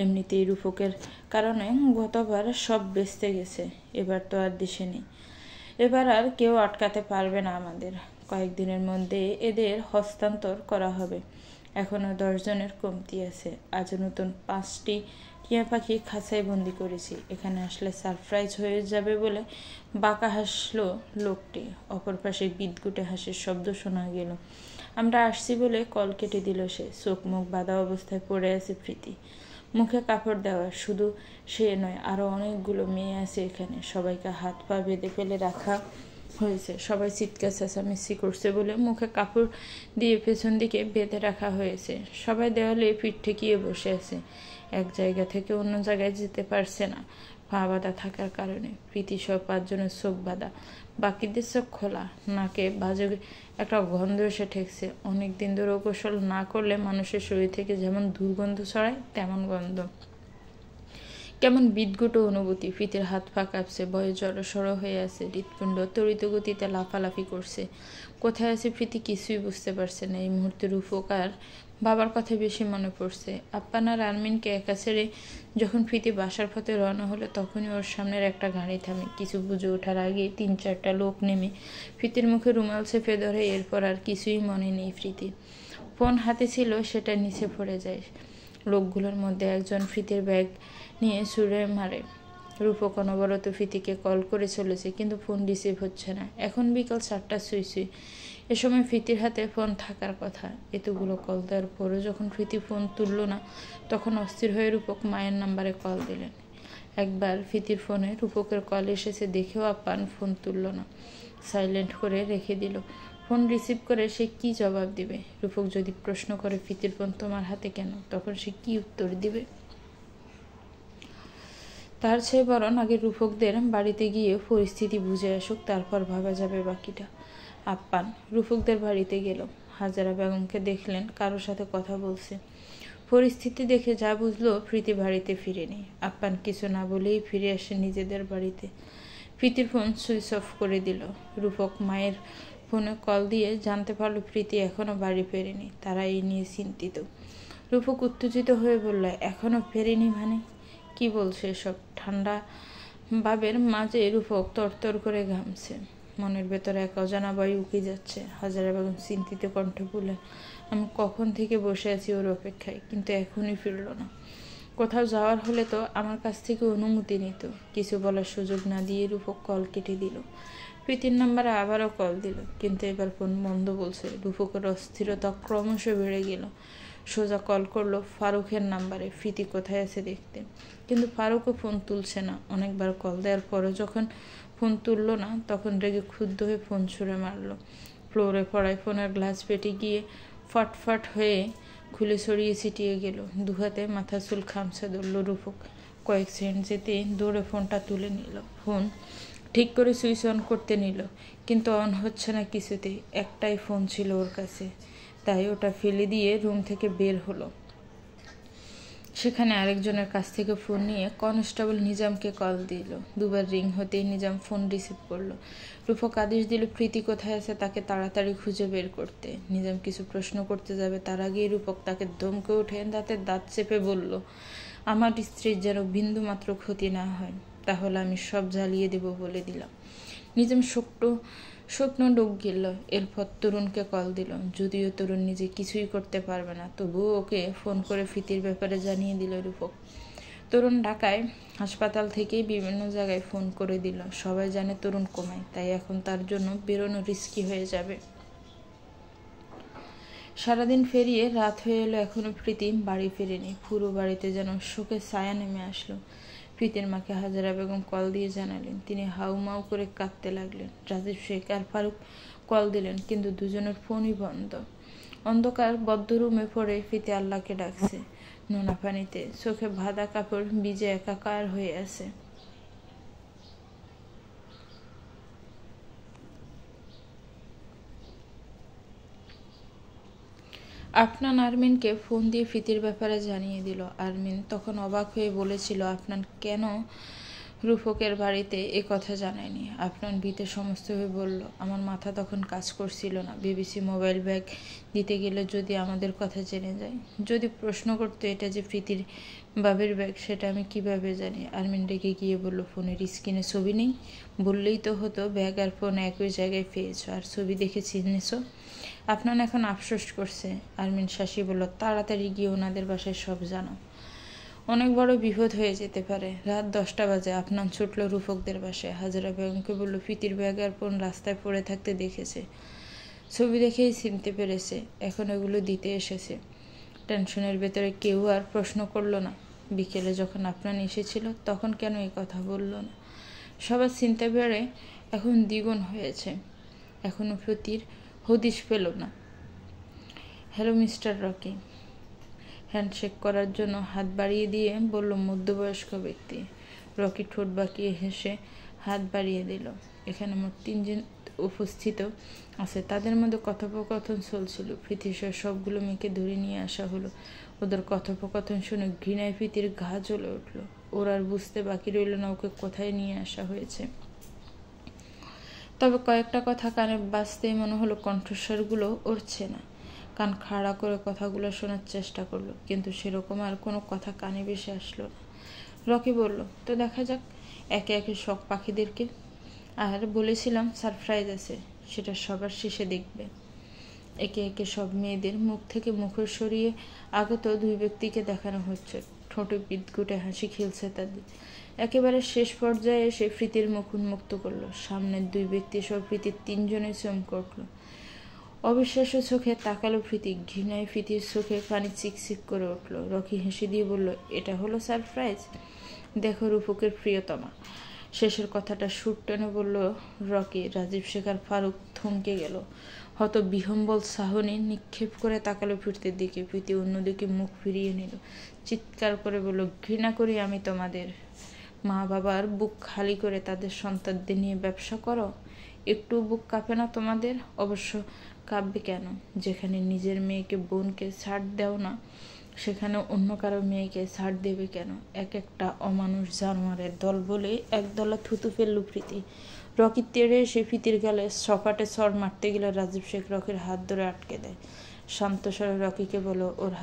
এমনিতেই রূপকের কারণে গতবার সব বেচতে গেছে, এবার তো আর দিশে নেই। এবার আর কেউ আটকাতে পারবে না আমাদের। কয়েকদিনের মধ্যে এদের হস্তান্তর করা হবে। এখনো 10 জনের কমতি আছে। আজ নতুন 5টি টিয়া পাখি খাঁচায় বন্দি করেছি। এখানে আসলে সারপ্রাইজ হয়ে যাবে বলে বাঁকা হাসলো লোকটি। অপর পাশে বিদঘুটে হাসির শব্দ শোনা গেল। আমরা আসছি বলে কল কেটে দিল সে। চোখ মুখ বাঁধা অবস্থায় পড়ে আছে প্রীতি, মুখে কাপড় দেওয়া। শুধু সে নয়, আরো অনেকগুলো মেয়ে আছে এখানে। সবাইকে হাত পা বেঁধে ফেলে রাখা হয়েছে। সবাই চিৎকার চেঁচামেচি করছে বলে মুখে কাপড় দিয়ে পেছন দিকে বেঁধে রাখা হয়েছে। সবাই দেওয়ালে পিঠ ঠেকিয়ে বসে আছে, এক জায়গা থেকে অন্য জায়গায় যেতে পারছে না পা বাঁধা থাকার কারণে। প্রীতি সব 5 জনের চোখ বাঁধা, বাকিদের চোখ খোলা। নাকে বাজে একটা গন্ধ এসে ঠেকছে। অনেকদিন ধরে গোসল না করলে মানুষের শরীর থেকে যেমন দুর্গন্ধ ছড়ায় তেমন গন্ধ। কেমন বিদঘুট অনুভূতি। প্রীতির হাত পা কাঁপছে, ভয়ে জড়সড় হয়ে আছে। হৃৎপিণ্ড তড়িৎ গতিতে লাফালাফি করছে। কোথায় আছে প্রীতি কিছুই বুঝতে পারছে না। এই মুহূর্তে রূপকার বাবার কথা বেশি মনে পড়ছে। আপ্পান আর আরমিনকে একা ছেড়ে যখন প্রীতি বাসার পথে রওনা হলো, তখনই ওর সামনের একটা গাড়ি থামে। কিছু বুঝে ওঠার আগে 3-4টা লোক নেমে প্রীতির মুখে রুমাল চেপে ধরে। এরপর আর কিছুই মনে নেই প্রীতির। ফোন হাতে ছিল, সেটা নিচে পড়ে যায়। লোকগুলোর মধ্যে একজন প্রীতির ব্যাগ নিয়ে ছুঁড়ে মারে। রূপক অনবরত প্রীতিকে কল করে চলেছে, কিন্তু ফোন রিসিভ হচ্ছে না। এখন বিকাল 4টা ছুঁই। এ সময় প্রীতির হাতে ফোন থাকার কথা। এতগুলো কল দেওয়ার পরও যখন প্রীতি ফোন তুলল না, তখন অস্থির হয়ে রূপক মায়ের নাম্বারে কল দিলেন। একবার প্রীতির ফোনে রূপকের কল এসেছে দেখেও আপ্পান ফোন তুলল না, সাইলেন্ট করে রেখে দিল। ফোন রিসিভ করে সে কি জবাব দিবে? রূপক যদি প্রশ্ন করে, প্রীতির ফোন তোমার হাতে কেন, তখন সে কি উত্তর দিবে? তার চেয়ে বরং আগে রূপকদের বাড়িতে গিয়ে পরিস্থিতি বুঝে আসুক, তারপর ভাবা যাবে বাকিটা। আপ্পান রূপকদের বাড়িতে গেল। হাজারা বেগমকে দেখলেন কারোর সাথে কথা বলছে। পরিস্থিতি দেখে যা বুঝলো প্রীতি বাড়িতে ফিরেনি। আপ্পান কিছু না বলেই ফিরে আসে নিজেদের বাড়িতে। প্রীতির ফোন সুইচ অফ করে দিল। রূপক মায়ের ফোনে কল দিয়ে জানতে পারলো প্রীতি এখনো বাড়ি ফেরেনি। তারা এই নিয়ে চিন্তিত। রূপক উত্তেজিত হয়ে বলল, এখনো ফেরেনি মানে? কি বলছে এসব? ঠান্ডা ভাবের মাঝে রূপক তরতর করে ঘামছে। মনের ভেতরে এক অজানা বায়ু উকি যাচ্ছে। হাজারা বেগম চিন্তিত কণ্ঠে বললেন, আমি কখন থেকে বসে আছি ওর অপেক্ষায়, কিন্তু এখনই ফিরল না। কোথাও যাওয়ার হলে তো আমার কাছ থেকে অনুমতি নিত। কিছু বলার সুযোগ না দিয়ে রূপক কল কেটে দিল। প্রীতির নাম্বারে আবারও কল দিল, কিন্তু এবার ফোন বন্ধ বলছে। রূপকের অস্থিরতা ক্রমশ বেড়ে গেল। সোজা কল করলো ফারুকের নাম্বারে, প্রীতি কোথায় আছে দেখতে, কিন্তু ফারুকও ফোন তুলছে না। অনেকবার কল দেওয়ার পরও যখন ফোন তুললো না, তখন রেগে ক্ষুব্ধ হয়ে ফোন ছুঁড়ে মারলো। ফ্লোরে পড়ায় ফোনের গ্লাস পেটে গিয়ে ফটফট হয়ে খুলে ছড়িয়ে ছিটিয়ে গেল। দুহাতে মাথা চুল খামচা ধরল রূপক। কয়েক সেকেন্ড যেতে দৌড়ে ফোনটা তুলে নিল। ফোন ঠিক করে সুইচ অন করতে নিল, কিন্তু অন হচ্ছে না কিছুতেই। একটাই ফোন ছিল ওর কাছে, তাই ওটা ফেলে দিয়ে রুম থেকে বের হলো। সেখানে আরেকজনের কাছ থেকে ফোন নিয়ে কনস্টেবল নিজামকে কল দিল। দুবার রিং হতেই নিজাম ফোন রিসিভ করলো। রূপক আদেশ দিল প্রীতি কোথায় আছে তাকে তাড়াতাড়ি খুঁজে বের করতে। নিজাম কিছু প্রশ্ন করতে যাবে, তার আগেই রূপক তাকে ধমকে উঠে দাঁতে দাঁত চেপে বলল, আমার স্ত্রীর যেন বিন্দু মাত্র ক্ষতি না হয়, তাহলে আমি সব জ্বালিয়ে দেব বলে দিলাম। নিজম স্বপ্ন ডুব গেল। এরপর তরুণকে কল দিল। যদিও তরুণ নিজে কিছুই করতে পারবে না, তবুও ওকে ফোন করে ফিতির ব্যাপারে জানিয়ে দিল রূপক। তরুণ ঢাকায় হাসপাতাল থেকেই বিভিন্ন জায়গায় ফোন করে দিল। সবাই জানে তরুণ কোমায়, তাই এখন তার জন্য বেরোনো রিস্কি হয়ে যাবে। সারাদিন ফেরিয়ে রাত হয়ে এলো, এখনো প্রীতি বাড়ি ফেরেনি। পুরো বাড়িতে যেন শোকের ছায়া নেমে আসলো। প্রীতির মাকে হাজারা বেগম কল দিয়ে জানালেন। তিনি হাউমাউ করে কাঁদতে লাগলেন। রাজীব শেখ আর ফারুক কল দিলেন, কিন্তু দুজনের ফোনই বন্ধ। অন্ধকার বদ্ধ রুমে পড়ে প্রীতি আল্লাহকে ডাকছে। নোনা পানিতে চোখে বাঁধা কাপড় ভিজে একাকার হয়ে আছে। আফনান আরমিনকে ফোন দিয়ে ফিতির ব্যাপারে জানিয়ে দিল। আরমিন তখন অবাক হয়ে বলেছিল আফনান কেন রূপকের বাড়িতে এ কথা জানায়নি। আফনান ভীতে সমস্ত হয়ে বলল, আমার মাথা তখন কাজ করছিল না। বিবিসি মোবাইল ব্যাগ দিতে গেলে যদি আমাদের কথা জেনে যায়, যদি প্রশ্ন করতো এটা যে ফিতির বাবির ব্যাগ, সেটা আমি কিভাবে জানি। আরমিন রেগে গিয়ে বলল, ফোনের স্ক্রিনে ছবি নেই? বললেই তো হতো ব্যাগ আর ফোন একই জায়গায় পেয়েছো, আর ছবি দেখে চিনেছো। আফনান এখন আফসোস করছে। আরমিন শাসি বলল, তাড়াতাড়ি গিয়ে ওনাদের বাসায় সব জানো, অনেক বড় বিপদ হয়ে যেতে পারে। রাত 10টা বাজে আফনান ছুটল রূপকদের বাসায়। হাজারা বেগমকে বলল, ফিতির ব্যাগ আর ফোন রাস্তায় পড়ে থাকতে দেখেছে, ছবি দেখেই চিনতে পেরেছে, এখন এগুলো দিতে এসেছে। টেনশনের ভেতরে কেউ আর প্রশ্ন করলো না। বিকেলে যখন আফনান এসেছিল তখন কেন এই কথা বলল না। সবার চিন্তা বেড়ে এখন দ্বিগুণ হয়েছে। এখনো ফিতির হদিশ পেল না। Hello mister Rocky. হ্যান্ডশেক করার জন্য হাত বাড়িয়ে দিয়ে বলল মধ্যবয়স্ক ব্যক্তি। রকি ঠোঁট বাঁকিয়ে হেসে হাত বাড়িয়ে দিল। এখানে মোট 3 জন উপস্থিত আছে। তাদের মধ্যে কথোপকথন চলছিল। ফিতিসহ সবগুলো মেয়েকে ধরে নিয়ে আসা হলো। ওদের কথোপকথন শুনে ঘৃণায় ফিতির ঘা জ্বলে উঠল। ওর আর বুঝতে বাকি রইল না ওকে কোথায় নিয়ে আসা হয়েছে। তবে কয়েকটা কথা কানে বাজতেই মনে হলো কণ্ঠস্বরগুলো উঠছে না। কান খাড়া করে কথাগুলো শোনার চেষ্টা করলো, কিন্তু সেরকম আর কোনো কথা কানে ভেসে আসলো না। রকি বলল, তো দেখা যাক একে একে শখ পাখিদেরকে। আর বলেছিলাম সারপ্রাইজ আছে, সেটা সবার শেষে দেখবে। একে একে সব মেয়েদের মুখ থেকে মুখোশ সরিয়ে আগত 2 ব্যক্তিকে দেখানো হচ্ছে। ঠোঁটে বিদঘুটে হাসি খেলছে তাদের। একেবারে শেষ পর্যায়ে এসে প্রীতির মুখ উন্মুক্ত করলো। সামনের 2 ব্যক্তি সহ প্রীতির 3 জনে চমকে উঠল। অবিশ্বাস্য চোখে তাকালো প্রীতি। ঘৃণায় প্রীতির চোখে পানি চিকচিক করে উঠল। রকি হেসে দিয়ে বলল, এটা হলো সারপ্রাইজ? দেখো রূপকের প্রিয়তমা। শেষের কথাটা সুর টেনে বলল রকি। রাজীব শেখ আর ফারুক থমকে গেল। হত বিহম্বল সাহনি নিক্ষেপ করে তাকালো প্রীতির দিকে। প্রীতি অন্যদিকে মুখ ফিরিয়ে নিল। চিৎকার করে বলল, ঘৃণা করি আমি তোমাদের। মা বাবার বুক খালি করে তাদের সন্তানদের নিয়ে ব্যবসা করো, একটু বুক কাঁপে না তোমাদের? অবশ্য কাঁপবে কেন? যেখানে নিজের মেয়েকে বোনকে ছাড় দেও না, সেখানে অন্য কারো মেয়েকে ছাড় দেবে কেন? এক একটা অমানুষ জানোয়ারের দল বলে একদলা থুতু ফেলল প্রীতি। রকি তেড়ে এসে ফিতির গালে সপাটে চড় মারতে গেলে রাজীব শেখ রকির হাত ধরে আটকে দেয়। শান্ত স্বরে রকিকে বলো, ওর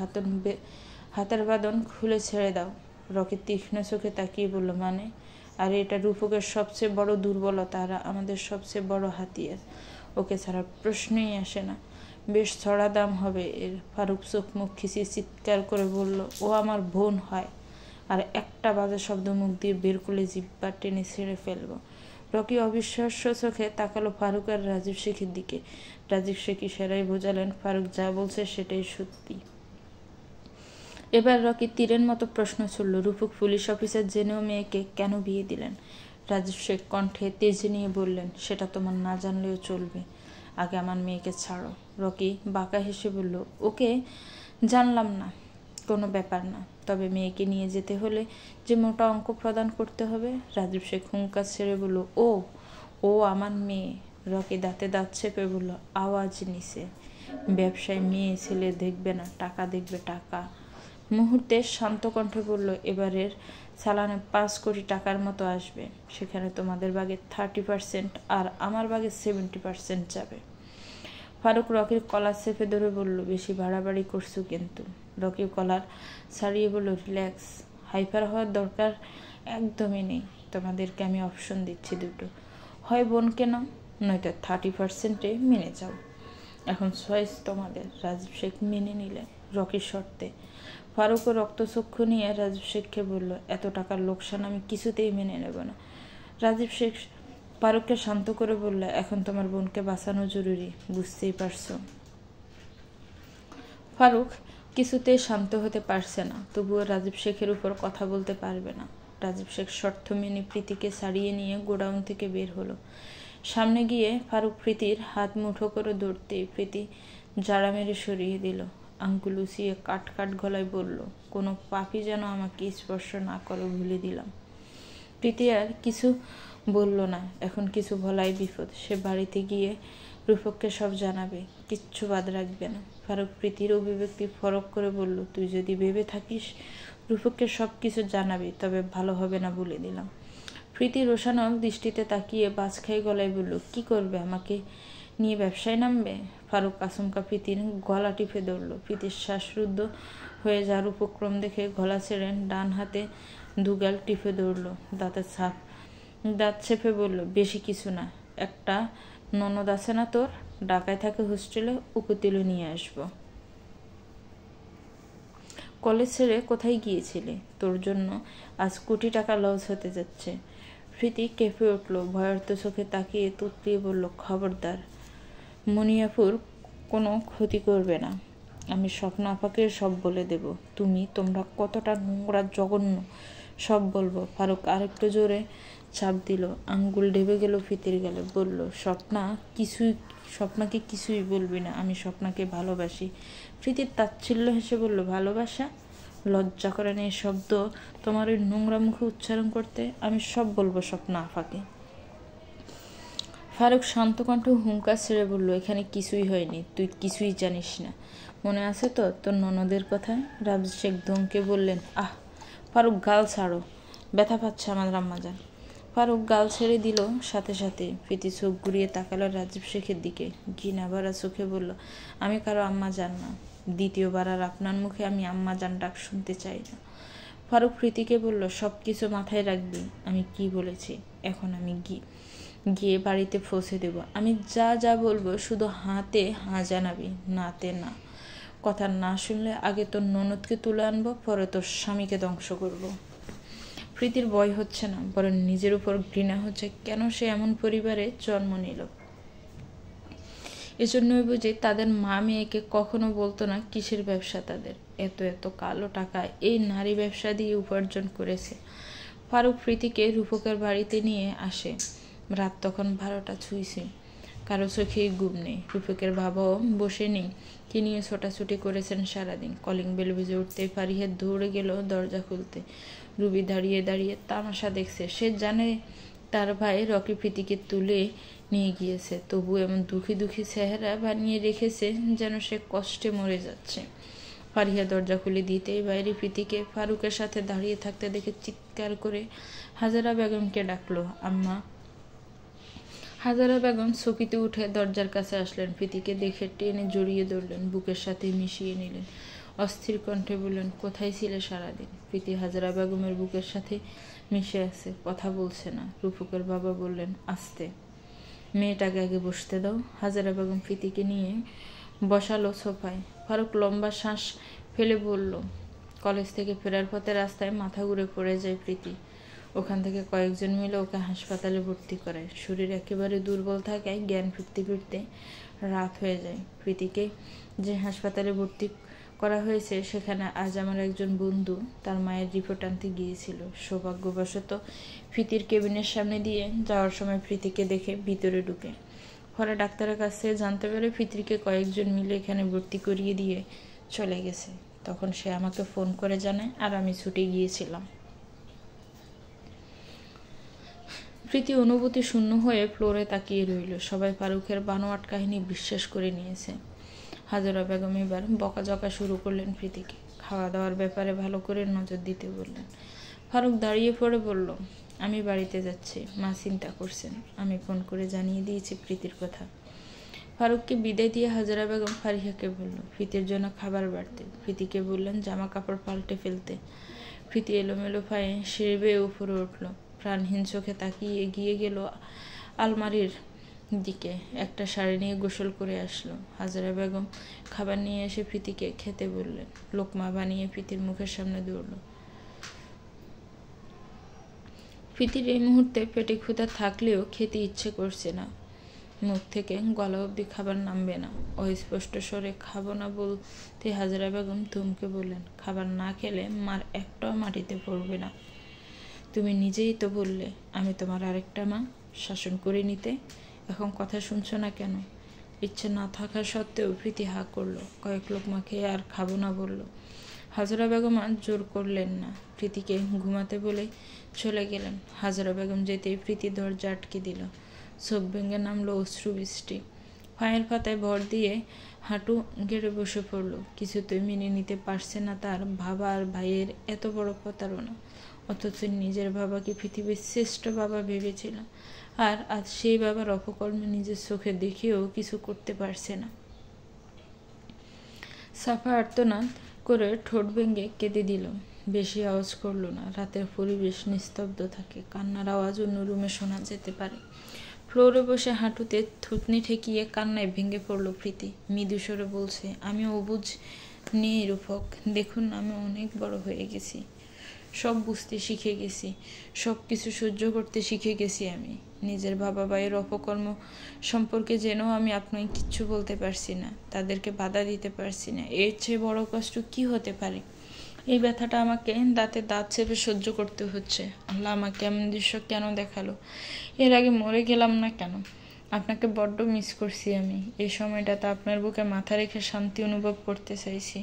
হাতের বাঁধন খুলে ছেড়ে দাও। রকি তীক্ষ্ণ চোখে তাকিয়ে বলল, মানে? আর এটা রূপকের সবচেয়ে বড় দুর্বলতা আর আমাদের সবচেয়ে বড় হাতিয়ার। ওকে ছাড়া প্রশ্নই আসে না। বেশ ছড়া দাম হবে এর। ফারুক চোখ মুখ খিচিয়ে চিৎকার করে বলল, ও আমার বোন হয়, আর একটা বাজে শব্দ মুখ দিয়ে বের করলে জিব্বা টেনে ছেড়ে ফেলবো। রকি অবিশ্বাস্য চোখে তাকালো ফারুক আর রাজীব শেখের দিকে। রাজীব শেখ ইশারায় বোঝালেন ফারুক যা বলছে সেটাই সত্যি। এবার রকি তীরের মতো প্রশ্ন ছুড়ল, রূপক পুলিশ অফিসার জেনেও মেয়েকে কেন বিয়ে দিলেন? রাজীব শেখ কণ্ঠে তেজ নিয়ে বললেন, সেটা তোমার না জানলেও চলবে, আগে আমার মেয়েকে ছাড়ো। রকি বাঁকা হেসে বলল, ওকে জানলাম না, কোনো ব্যাপার না, তবে মেয়েকে নিয়ে যেতে হলে যে মোটা অঙ্ক প্রদান করতে হবে। রাজীব শেখ হুঙ্কার ছেড়ে বলল, ও আমার মেয়ে। রকি দাঁতে দাঁত চেপে বলল, আওয়াজ নিচে। ব্যবসায় মেয়ে ছেলে দেখবে না, টাকা দেখবে, টাকা। মুহূর্তে শান্ত কণ্ঠে বলল, এবারের চালানে 5 কোটি টাকার মতো আসবে। সেখানে তোমাদের ভাগে 30% আর আমার ভাগে 70% যাবে। ফারুক রকির কলার চেপে ধরে বলল, বেশি বাড়াবাড়ি করছো কিন্তু। রকি কলার ছাড়িয়ে বলল, রিল্যাক্স। হাইপার হওয়ার দরকার একদমই নেই। তোমাদেরকে আমি অপশন দিচ্ছি দুটো, হয় বোনকে নাও, নয়তো 30% মেনে যাও। এখন চয়েস তোমাদের। রাজীব শেখ মেনে নিলেন রকির শর্তে। ফারুকও রক্তচক্ষু নিয়ে রাজীব শেখকে বলল, এত টাকার লোকসান আমি কিছুতেই মেনে নেব না। রাজীব শেখ ফারুককে শান্ত করে বলল, এখন তোমার বোনকে বাঁচানো জরুরি, বুঝতেই পারছো। ফারুক কিছুতেই শান্ত হতে পারছে না, তবুও রাজীব শেখের উপর কথা বলতে পারবে না। রাজীব শেখ শর্ত মেনে প্রীতিকে ছাড়িয়ে নিয়ে গোডাউন থেকে বের হলো। সামনে গিয়ে ফারুক প্রীতির হাত মুঠো করে ধরতেই প্রীতি জাড়া মেরে সরিয়ে দিল। আঙ্গুল উঁচিয়ে কাট কাট গলায় বলল, কোনো পাপী যেন আমাকে স্পর্শ না করে, ভুলে দিলাম। প্রীতি আর কিছু বলল না, এখন কিছু বলাই বিপদ। সে বাড়িতে গিয়ে রূপককে সব জানাবে, কিচ্ছু বাদ রাখবে না। ফারুক প্রীতির অভিব্যক্তি ফরক করে বলল, তুই যদি ভেবে থাকিস রূপককে সব কিছু জানাবি, তবে ভালো হবে না, বলে দিলাম। প্রীতি রোশানক দৃষ্টিতে তাকিয়ে বাজখাই গলায় বলল, কি করবে, আমাকে নিয়ে ব্যবসায় নামবে? ফারুক আচমকা প্রীতির গলা টিপে ধরল। প্রীতির শ্বাসরুদ্ধ হয়ে যাওয়ার উপক্রম দেখে গলা ছেড়ে ডান হাতে দুগাল টিপে ধরল। দাঁত চেপে বলল, বেশি কিছু না, একটা ননদ আছে না তোর, ঢাকায় থাকে হোস্টেলে, ওকে তুলে নিয়ে আসবো। কলেজ ছেড়ে কোথায় গিয়েছিলে? তোর জন্য আজ কোটি টাকা লস হতে যাচ্ছে। প্রীতি কেঁপে উঠল, ভয়ার্ত চোখে তাকিয়ে তুতলিয়ে বলল, খবরদার, মনিয়াপুর কোনো ক্ষতি করবে না। আমি স্বপ্ন আপাকে সব বলে দেব। তোমরা কতটা নোংরা, জঘন্য, সব বলবো। ফারুক আরেকটু জোরে চাপ দিল। আঙ্গুল ঢেবে গেল প্রীতির গেলে। বলল, স্বপ্নাকে কিছুই বলবি না, আমি স্বপ্নাকে ভালোবাসি। প্রীতির তাচ্ছিল্য হেসে বলল, ভালোবাসা? লজ্জা করে না এই শব্দ তোমার ওই নোংরা মুখে উচ্চারণ করতে? আমি সব বলবো স্বপ্না আপাকে। ফারুক শান্ত কণ্ঠ হুঙ্কার ছেড়ে বলল, এখানে কিছুই হয়নি, তুই কিছুই জানিস না। মনে আছে তো তোর ননদের কথা? রাজীব শেখ ধমকে বললেন, আহ! ফারুক, গাল ছাড়ো, ব্যথা পাচ্ছে আমার আম্মাজান। ফারুক গাল ছেড়ে দিল সাথে সাথে। প্রীতি চোখ ঘুরিয়ে তাকালো রাজীব শেখের দিকে, ঘৃণা ভরা চোখে বলল, আমি কারো আম্মা জান না। দ্বিতীয়বার আর আপনার মুখে আমি আম্মা জান ডাক শুনতে চাই না। ফারুক প্রীতিকে বলল, সব কিছু মাথায় রাখবি আমি কি বলেছি। এখন আমি গিয়ে বাড়িতে পৌঁছে দেব। আমি যা যা বলবো শুধু হাতে হাঁ জানাবি, নাতে না। কথা না শুনলে আগে তোর ননদকে তুলে আনবো, পরে তোর স্বামীকে ধ্বংস করব। প্রীতির ভয় হচ্ছে না, বরং নিজের উপর ঘৃণা হচ্ছে, কেন সে এমন পরিবারে জন্ম নিল। এজন্যই বুঝি তাদের মা মেয়েকে কখনো বলতো না কিসের ব্যবসা তাদের। এত এত কালো টাকা এই নারী ব্যবসা দিয়ে উপার্জন করেছে। ফারুক প্রীতিকে রূপকের বাড়িতে নিয়ে আসে। রাত তখন 12টা ছুঁইছে। কারো চোখেই ঘুম নেই। রূপকের বাবাও বসে নেই, কি নিয়ে ছোটাছুটি করেছেন সারাদিন। কলিং বেল বেজে উঠতে ফারিহা দৌড়ে গেল দরজা খুলতে। রুবি দাঁড়িয়ে দাঁড়িয়ে তামাশা দেখছে। সে জানে তার ভাই রকি প্রীতিকে তুলে নিয়ে গিয়েছে, তবু এমন দুঃখী দুঃখী চেহারা বানিয়ে রেখেছে যেন সে কষ্টে মরে যাচ্ছে। ফারিহা দরজা খুলে দিতেই বাইরে প্রীতিকে ফারুকের সাথে দাঁড়িয়ে থাকতে দেখে চিৎকার করে হাজারা বেগমকে ডাকলো, আম্মা। হাজারা বেগম চকিতে উঠে দরজার কাছে আসলেন। প্রীতিকে দেখে টেনে জড়িয়ে ধরলেন, বুকের সাথে মিশিয়ে নিলেন। অস্থির কণ্ঠে বললেন, কোথায় ছিলে সারাদিন? প্রীতি হাজারা বেগমের বুকের সাথে মিশে আছে, কথা বলছে না। রূপকের বাবা বললেন, আস্তে, মেয়েটাকে আগে বসতে দাও। হাজারা বেগম প্রীতিকে নিয়ে বসালো সোফায়। ফারুক লম্বা শ্বাস ফেলে বলল, কলেজ থেকে ফেরার পথে রাস্তায় মাথা ঘুরে পড়ে যায় প্রীতি। ওখান থেকে কয়েকজন মিলে ওকে হাসপাতালে ভর্তি করায়। শরীর একেবারে দুর্বল থাকায় জ্ঞান ফিরতে ফিরতে রাত হয়ে যায়। প্রীতিকে যে হাসপাতালে ভর্তি করা হয়েছে সেখানে আজ আমার একজন বন্ধু তার মায়ের রিপোর্ট আনতে গিয়েছিল। সৌভাগ্যবশত প্রীতির কেবিনের সামনে দিয়ে যাওয়ার সময় প্রীতিকে দেখে ভিতরে ঢুকে। পরে ডাক্তারের কাছ থেকে জানতে পারে প্রীতিকে কয়েকজন মিলে এখানে ভর্তি করিয়ে দিয়ে চলে গেছে। তখন সে আমাকে ফোন করে জানায়, আর আমি ছুটে গিয়েছিলাম। প্রীতি অনুভূতি শূন্য হয়ে ফ্লোরে তাকিয়ে রইল। সবাই ফারুকের বানোয়াট কাহিনী বিশ্বাস করে নিয়েছে। হাজারা বেগম এবার বকাঝকা শুরু করলেন প্রীতিকে। খাওয়া দাওয়ার ব্যাপারে ভালো করে নজর দিতে বললেন। ফারুক দাঁড়িয়ে পড়ে বলল, আমি বাড়িতে যাচ্ছি, মা চিন্তা করছেন, আমি ফোন করে জানিয়ে দিয়েছি প্রীতির কথা। ফারুককে বিদায় দিয়ে হাজারা বেগম ফারিহাকে বলল, প্রীতির জন্য খাবার বাড়তে। প্রীতিকে বললেন জামা কাপড় পাল্টে ফেলতে। প্রীতি এলোমেলো পায়ে সিঁড়ি বেয়ে উপরে উঠল। প্রাণহীন চোখে তাকিয়ে এগিয়ে গেল আলমারির দিকে। একটা শাড়ি নিয়ে গোসল করে আসলো। হাজেরা বেগম খাবার নিয়ে এসে প্রীতিকে খেতে বললেন। লোকমা বানিয়ে প্রীতির মুখের সামনে দৌড়ল। প্রীতির এই মুহূর্তে পেটে ক্ষুধা থাকলেও খেতে ইচ্ছে করছে না। মুখ থেকে গলা অবধি খাবার নামবে না। অস্পষ্ট স্বরে খাবো না বলতে হাজেরা বেগম ধমকে বললেন, খাবার না খেলে মার একটাও মাটিতে পড়বে না। তুমি নিজেই তো বললে আমি তোমার আরেকটা মা, শাসন করে নিতে। এখন কথা শুনছো না কেন? ইচ্ছে না থাকা সত্ত্বেও প্রীতি হা করলো। কয়েক লোকমা খেয়ে আর খাবো না বলল। হাজেরা বেগম আর জোর করলেন না। প্রীতিকে ঘুমাতে বলে চলে গেলেন। হাজেরা বেগম যেতেই প্রীতি দরজা আটকে দিল। চোখ ভেঙে নামলো অশ্রু বৃষ্টি। পায়ের পাতায় ভর দিয়ে হাঁটু গেড়ে বসে পড়ল। কিছুতেই মেনে নিতে পারছে না তার বাবা আর ভাইয়ের এত বড় প্রতারণা। অথচ নিজের বাবাকে পৃথিবীর শ্রেষ্ঠ বাবা ভেবেছিল, আর আজ সেই বাবার অপকর্মে নিজের চোখে দেখেও কিছু করতে পারছে না। সাফা আর্তনাদ করে ঠোঁট ভেঙে কেঁদে দিল। বেশি আওয়াজ করল না। রাতের পরিবেশ নিস্তব্ধ থাকে। কান্নার আওয়াজ অন্য রুমে শোনা যেতে পারে। ফ্লোরে বসে হাঁটুতে থুতনি ঠেকিয়ে কান্নায় ভেঙে পড়ল প্রীতি। মৃদু স্বরে বলছে, আমি অবুঝ নেই রূপক, দেখুন আমি অনেক বড় হয়ে গেছি, সব বুঝতে শিখে গেছি, সব কিছু সহ্য করতে শিখে গেছি। আমি নিজের বাবা ভাইয়ের অপকর্ম সম্পর্কে জেনেও আমি আপনাকে কিচ্ছু বলতে পারছি না, তাদেরকে বাধা দিতে পারছি না। এর চেয়ে বড় কষ্ট কি হতে পারে? এই ব্যথাটা আমাকে দাঁতে দাঁত চেপে সহ্য করতে হচ্ছে। আল্লাহ আমাকে এমন দৃশ্য কেন দেখালো? এর আগে মরে গেলাম না কেন? আপনাকে বড্ড মিস করছি আমি। এই সময়টাতে আপনার বুকে মাথা রেখে শান্তি অনুভব করতে চাইছি।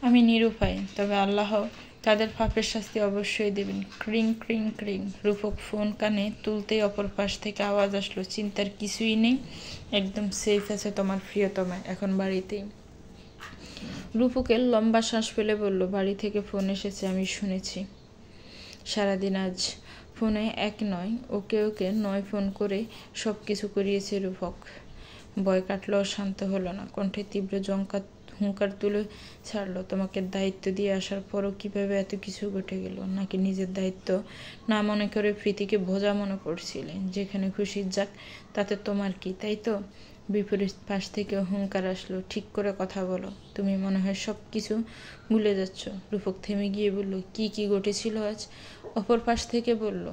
আমি নিরুপায়, তবে আল্লাহ তাদের পাপের শাস্তি অবশ্যই দেবেন। ক্রিং ক্রিং ক্রিং। রূপক ফোন কানে তুলতেই অপর পাশ থেকে আওয়াজ আসলো, চিন্তার কিছুই নেই, একদম সেফ আছে তোমার প্রিয়তমা, এখন বাড়িতেই। রূপকের লম্বা শ্বাস ফেলে বলল, বাড়ি থেকে ফোন এসেছে, আমি শুনেছি। সারাদিন আজ ফোনে এক নয়, ওকে 9 ফোন করে সব কিছু করিয়েছে রূপক। ভয় কাটলো, শান্ত হলো না। কণ্ঠে তীব্র হুঙ্কার তুলে ছাড়লো, তোমাকে দায়িত্ব দিয়ে আসার পরও কিভাবে এত কিছু ঘটে গেল? নাকি নিজের দায়িত্ব না মনে করে প্রীতিকে বোঝা মনে করছিলে? যেখানে খুশি যাক, তাতে তোমার কি, তাই তো? বিপরীত পাশ থেকে হুঙ্কার আসলো, ঠিক করে কথা বলো, তুমি মনে হয় সব কিছু ভুলে যাচ্ছ। রূপক থেমে গিয়ে বলল, কি কি ঘটেছিল আজ? অপর পাশ থেকে বলল।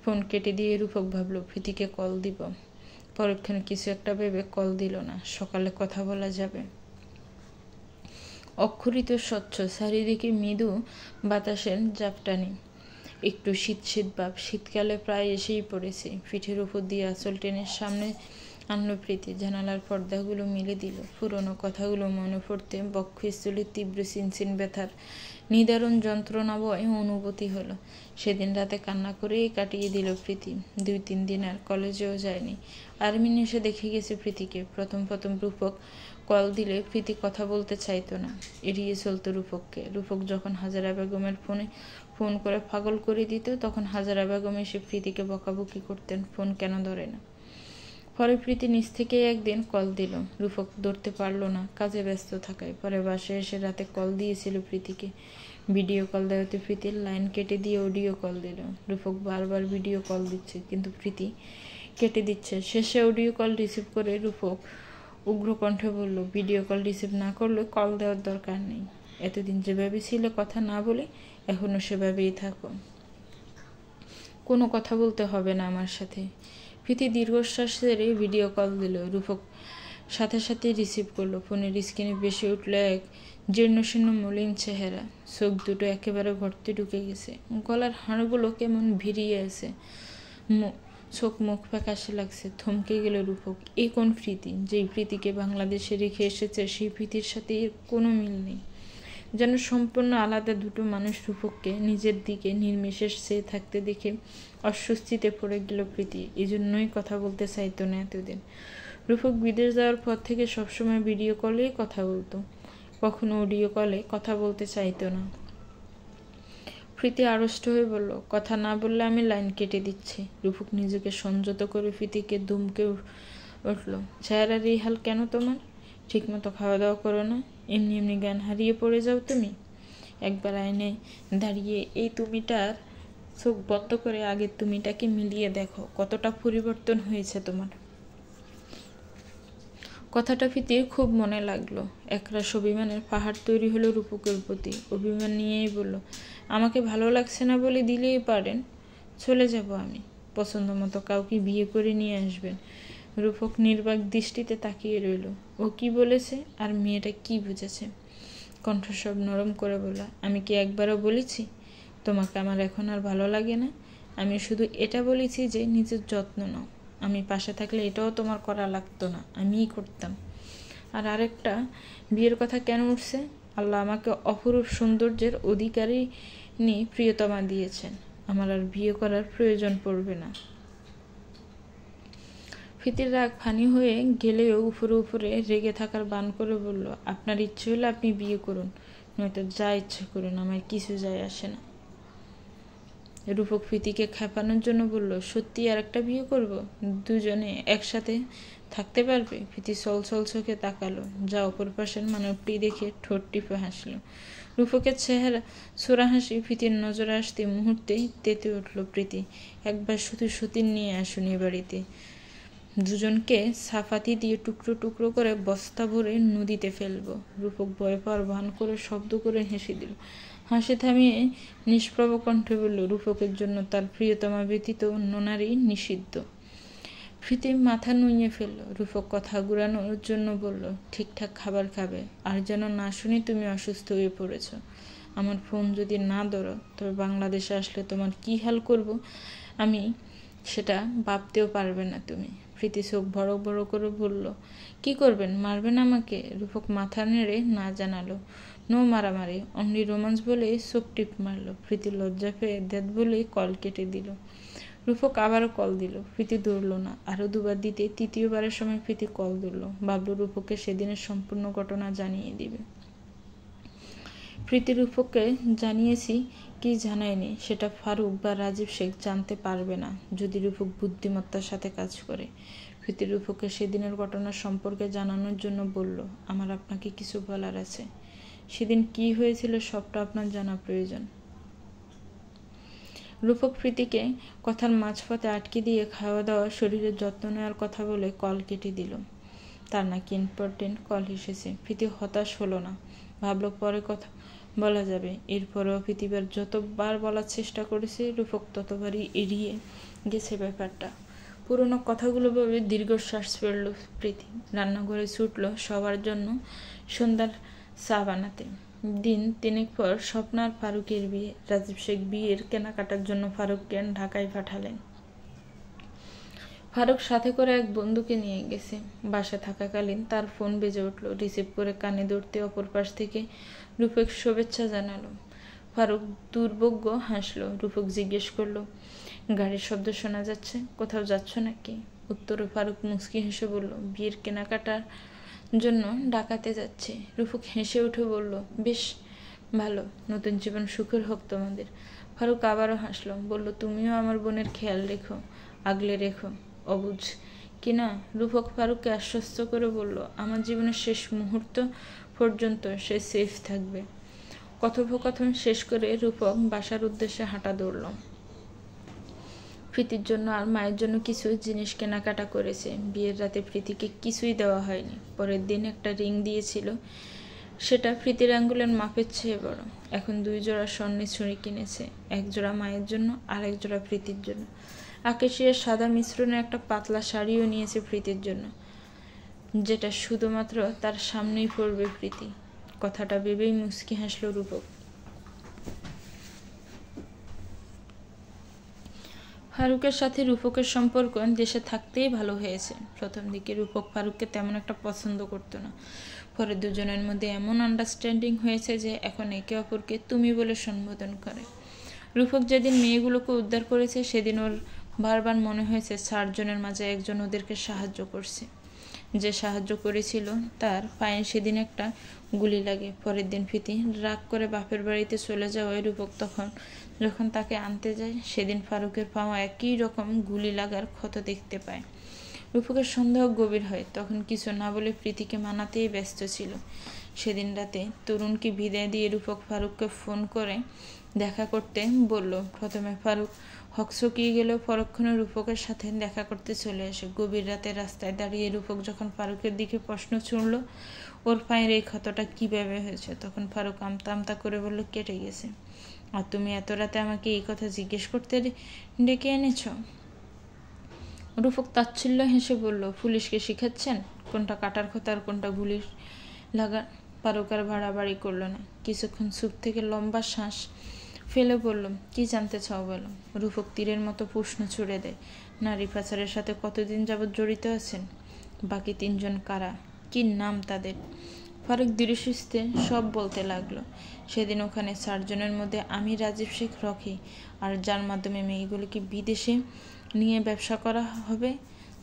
ফোন কেটে দিয়ে রূপক ভাবলো প্রীতিকে কল দিব। পরক্ষণে কিছু একটা ভেবে কল দিল না। সকালে কথা বলা যাবে। অক্ষরিত স্বচ্ছ, চারিদিকে মৃদু বাতাসের ঝাপটানি, একটু শীত শীত ভাব। শীতকালে প্রায় এসেই পড়েছে। পিঠের উপর দিয়ে আঁচল টেনে সামনে আনলো প্রীতি। জানালার পর্দাগুলো মেলে দিল। পুরনো কথাগুলো মনে পড়তে বক্ষস্থলে তীব্র চিনচিন ব্যথার নিদারুণ যন্ত্রণাময় অনুভূতি হলো। সেদিন রাতে কান্না করেই কাটিয়ে দিল প্রীতি। 2-3 দিন আর কলেজেও যায়নি। আরমিন এসে দেখে গেছে প্রীতিকে। প্রথম রূপক কল দিলে প্রীতি কথা বলতে চাইতো না, এড়িয়ে চলতো রূপককে। রূপক যখন হাজেরা বেগমের ফোন করে পাগল করে দিত, তখন হাজেরা বেগম এসে প্রীতিকে বকাবকি করতেন, ফোন কেন ধরে না। পরে প্রীতি নিজ থেকে একদিন কল দিল। রূপক ধরতে পারলো না, কাজে ব্যস্ত থাকায়। পরে বাসায় এসে রাতে কল দিয়েছিল প্রীতিকে। ভিডিও কল দেওয়াতে প্রীতির লাইন কেটে দিয়ে অডিও কল দিল। রূপক বারবার ভিডিও কল দিচ্ছে, কিন্তু প্রীতি কেটে দিচ্ছে। শেষে অডিও কল রিসিভ করে রূপক উগ্র কণ্ঠে বলল, ভিডিও কল রিসিভ না করলে কল দেওয়ার দরকার নেই। এতদিন যেভাবে ছিল কথা না বলে এখনো সেভাবেই থাকো, কোনো কথা বলতে হবে না আমার সাথে। প্রীতি দীর্ঘশ্বাস ছেড়ে ভিডিও কল দিল। রূপক সাথে সাথে রিসিভ করলো। ফোনের স্ক্রিনে ভেসে উঠল এক জীর্ণশীর্ণ মলিন চেহারা। চোখ দুটো একেবারে গর্তে ঢুকে গেছে। গলার হাড়গুলো কেমন ভিড়িয়ে আছে। চোখ মুখ ফ্যাকাশে লাগছে। থমকে গেল রূপক। এই কোন প্রীতি? যেই প্রীতিকে বাংলাদেশে রেখে এসেছে সেই প্রীতির সাথে এর কোনো মিল নেই। যেন সম্পূর্ণ আলাদা দুটো মানুষ। রূপককে নিজের দিকে নির্বিশেষ চেয়ে থাকতে দেখে অস্বস্তিতে পড়ে গেল প্রীতি। এই জন্যই কথা বলতে চাইতো না এতদিন। রূপক বিদেশ যাওয়ার পর থেকে সবসময় ভিডিও কলেই কথা বলতো, কখনো অডিও কলে কথা বলতে চাইতো না। প্রীতি আড়ষ্ট হয়ে বলল, কথা না বললে আমি লাইন কেটে দিচ্ছি। রূপক নিজেকে সংযত করে প্রীতিকে দুমকে উঠল। চেহারার এই হাল কেন তোমার? ঠিকমতো খাওয়া দাওয়া করো না? এমনি জ্ঞান হারিয়ে পড়ে যাও তুমি? একবার আয়নায় দাঁড়িয়ে এই তুমিটার চোখ বন্ধ করে আগের তুমিটাকে মিলিয়ে দেখো কতটা পরিবর্তন হয়েছে তোমার। কথাটা ফিতির খুব মনে লাগলো। একরাশ অভিমানের পাহাড় তৈরি হলো রূপকের প্রতি। অভিমান নিয়েই বলল, আমাকে ভালো লাগছে না বলে দিলেই পারেন, চলে যাব আমি। পছন্দ মতো কাউকে বিয়ে করে নিয়ে আসবেন। রূপক নির্বাক দৃষ্টিতে তাকিয়ে রইল। ও কি বলেছে আর মেয়েটা কি বুঝেছে? কণ্ঠস্বর নরম করে বলল, আমি কি একবারও বলেছি তোমাকে আমার এখন আর ভালো লাগে না? আমি শুধু এটা বলেছি যে নিজের যত্ন নাও। আমি পাশে থাকলে এটাও তোমার করা লাগতো না, আমিই করতাম। আর আরেকটা, বিয়ের কথা কেন উঠছে? আল্লাহ আমাকে অপরূপ সৌন্দর্যের অধিকারিণী প্রিয়তমা দিয়েছেন, আমার আর বিয়ে করার প্রয়োজন পড়বে না। ফিতির রাগ ফানি হয়ে গেলেও উপরে উপরে রেগে থাকার বান করে বলল, আপনার ইচ্ছে হলে আপনি বিয়ে করুন, নয়তো যা ইচ্ছে করুন, আমার কিছু যায় আসে না। রূপক ফিতিকে খেপানোর জন্য বলল, সত্যি আর একটা বিয়ে করব? দুজনে একসাথে থাকতে পারবে? ফিতি ছল চোখে তাকালো, যা অপর পাশের মানবটি দেখে ঠোঁট টিপে হাসলো। রূপকের চেহারা ছোড়া হাসি ফিতির নজরে আসতে মুহূর্তেই তেতে উঠল প্রীতি। একবার শুধু সতীন নিয়ে আসুন এ বাড়িতে, দুজনকে সাফাতি দিয়ে টুকরো টুকরো করে বস্তা ভরে নদীতে ফেলবো। রূপক ভয় পাওয়ার ভান করে শব্দ করে হেসে দিল। হাসি থামিয়ে নিষ্প্রভ কণ্ঠে বলল, রূপকের জন্য তার প্রিয়তমা ব্যতীত অন্য নারী নিষিদ্ধ। ফিতি মাথা নুইয়ে ফেলল। রূপক কথা ঘুরানোর জন্য বলল, ঠিকঠাক খাবার খাবে, আর যেন না শুনি তুমি অসুস্থ হয়ে পড়েছ। আমার ফোন যদি না ধরো, তবে বাংলাদেশে আসলে তোমার কি হাল করব আমি, সেটা ভাবতেও পারবে না তুমি। প্রীতি চোখ বড় বড় করে বলল, কি করবেন, মারবেন আমাকে? রূপক মাথা নেড়ে না জানালো। নো মারামারি, অনলি রোমান্স বলে চোখ টিপ মারল। প্রীতি লজ্জা পেয়ে দেদ বলেই কল কেটে দিল। রূপক আবারও কল দিল। প্রীতি ধরল না। আরও দুবার দিতে তৃতীয়বারের সময় প্রীতি কল ধরল। ভাবল রূপককে সেদিনের সম্পূর্ণ ঘটনা জানিয়ে দিবে। প্রীতি রূপককে জানিয়েছি কি জানায়নি সেটা ফারুক বা রাজীব শেখ জানতে পারবে না, যদি রূপক বুদ্ধিমত্তার সাথে কাজ করে। প্রীতি রূপককে সেদিনের ঘটনা সম্পর্কে জানানোর জন্য বলল, আমার আপনাকে কিছু বলার আছে। সেদিন কি হয়েছিল সবটা আপনার জানা প্রয়োজন। রূপক প্রীতিকে কথার মাঝপথে আটকে দিয়ে খাওয়া দাওয়া, শরীরের যত্ন নেওয়ার কথা বলে কল কেটে দিল। তার নাকি ইম্পর্টেন্ট কল এসেছে। প্রীতি হতাশ হলো না, ভাবলো পরে কথা বলা যাবে। এরপরেও প্রীতিবার যতবার বলার চেষ্টা করেছে, রূপক ততবারই এড়িয়ে গেছে ব্যাপারটা। পুরনো কথাগুলো ভেবে দীর্ঘশ্বাস ফেলল প্রীতি। রান্নাঘরে ছুটল সবার জন্য সন্ধ্যার চা বানাতে। দিন তিনেক পর স্বপ্না আর ফারুকের বিয়ে। রাজীব শেখ বিয়ের কেনাকাটার জন্য ফারুককে ঢাকায় পাঠালেন। ফারুক সাথে করে এক বন্ধুকে নিয়ে গেছে। বাসা থাকাকালীন তার ফোন বেজে উঠল। রিসিভ করে কানে ধরতে অপর পাশ থেকে রূপক শুভেচ্ছা জানালো। ফারুক দুর্ভোগ্য হাসলো। রূপক জিজ্ঞেস করলো, গাড়ির শব্দ শোনা যাচ্ছে, কোথাও যাচ্ছ নাকি? উত্তরে ফারুক মুচকি হেসে বলল, বিয়ের কেনাকাটার জন্য ঢাকাতে যাচ্ছে। রূপক হেসে উঠে বলল, বেশ ভালো, নতুন জীবন সুখের হোক তোমাদের। ফারুক আবারও হাসলো, বলল, তুমিও আমার বোনের খেয়াল রেখো, আগলে রেখো। অবুঝ কিনা? রূপক ফারুককে আশ্বস্ত করে বলল, আমার জীবনের শেষ মুহূর্ত পর্যন্ত সে সেফ থাকবে। কথোপকথন শেষ করে রূপক বাসার উদ্দেশ্যে হাঁটা ধরল। প্রীতির জন্য আর মায়ের জন্য কিছু জিনিস কেনাকাটা করেছে। বিয়ের রাতে প্রীতিকে কিছুই দেওয়া হয়নি। পরের দিন একটা রিং দিয়েছিল, সেটা প্রীতির আঙ্গুলের মাপের চেয়ে বড়। এখন 2 জোড়া স্বর্ণের ছুরি কিনেছে, 1 জোড়া মায়ের জন্য আর 1 জোড়া প্রীতির জন্য। আকাশিয়া সাদা মিশ্রণে একটা পাতলা শাড়িও নিয়েছে প্রীতির জন্য, যেটা শুধুমাত্র তার সামনেই পড়বে প্রীতি। কথাটা ভেবেই মুচকি হাসল রূপক। ফারুকের সাথে রূপকের সম্পর্ক দেশে থাকতেই ভালো হয়েছে। প্রথম দিকে রূপক ফারুককে তেমন একটা পছন্দ করতো না। পরে দুজনের মধ্যে এমন আন্ডারস্ট্যান্ডিং হয়েছে যে এখন একে অপরকে তুমি বলে সম্বোধন করে। রূপক যেদিন মেয়েগুলোকে উদ্ধার করেছে, সেদিন ওর বারবার মনে হয়েছে 4 জনের মাঝে একজন ওদেরকে সাহায্য করছে। যে সাহায্য করেছিল তার পায়ে সেদিন একটা গুলি লাগে। পরের দিন প্রীতি রাগ করে বাপের বাড়িতে চলে যাওয়ায় রূপক যখন তাকে আনতে যায়, সেদিন ফারুকের পাওয়া একই রকম গুলি লাগার ক্ষত দেখতে পায়। রূপকের সন্দেহ গভীর হয়। তখন কিছু না বলে প্রীতিকে মানাতেই ব্যস্ত ছিল। সেদিন রাতে তরুণকে বিদায় দিয়ে রূপক ফারুককে ফোন করে দেখা করতে বলল। প্রথমে ফারুক হকচকিয়ে গেলেও পরক্ষণে রূপকের সাথে দেখা করতে চলে আসে। গভীর রাতে রাস্তায় দাঁড়িয়ে রূপক যখন ফারুকের দিকে প্রশ্ন ছুঁড়ল ওর পায়ের এই ক্ষতটা কীভাবে হয়েছে, তখন ফারুক আমতা আমতা করে বলল, কেটে গেছে। আর তুমি এত রাতে আমাকে এই কথা জিজ্ঞেস করতে ডেকে এনেছ? রূপক তাচ্ছিল্য হেসে বলল, পুলিশকে শিখাচ্ছেন কোনটা কাটার কথা আর কোনটা গুলি লাগা? ফারুক আর বাড়াবাড়ি করলো না। কিছুক্ষণ চুপ থেকে লম্বা শ্বাস ফেলে বলল, কি জানতে চাও বলো। রূপক তীরের মতো প্রশ্ন ছুড়ে দেয়, নারী পাচারের সাথে কতদিন যাবৎ জড়িত আছেন? বাকি 3 জন কারা? কি নাম তাদের? ফারুক দৃঢ়স্বরে সব বলতে লাগলো। সেদিন ওখানে 4 জনের মধ্যে আমি, রাজীব শেখ, রকি, আর যার মাধ্যমে মেয়েগুলোকে বিদেশে নিয়ে ব্যবসা করা হবে,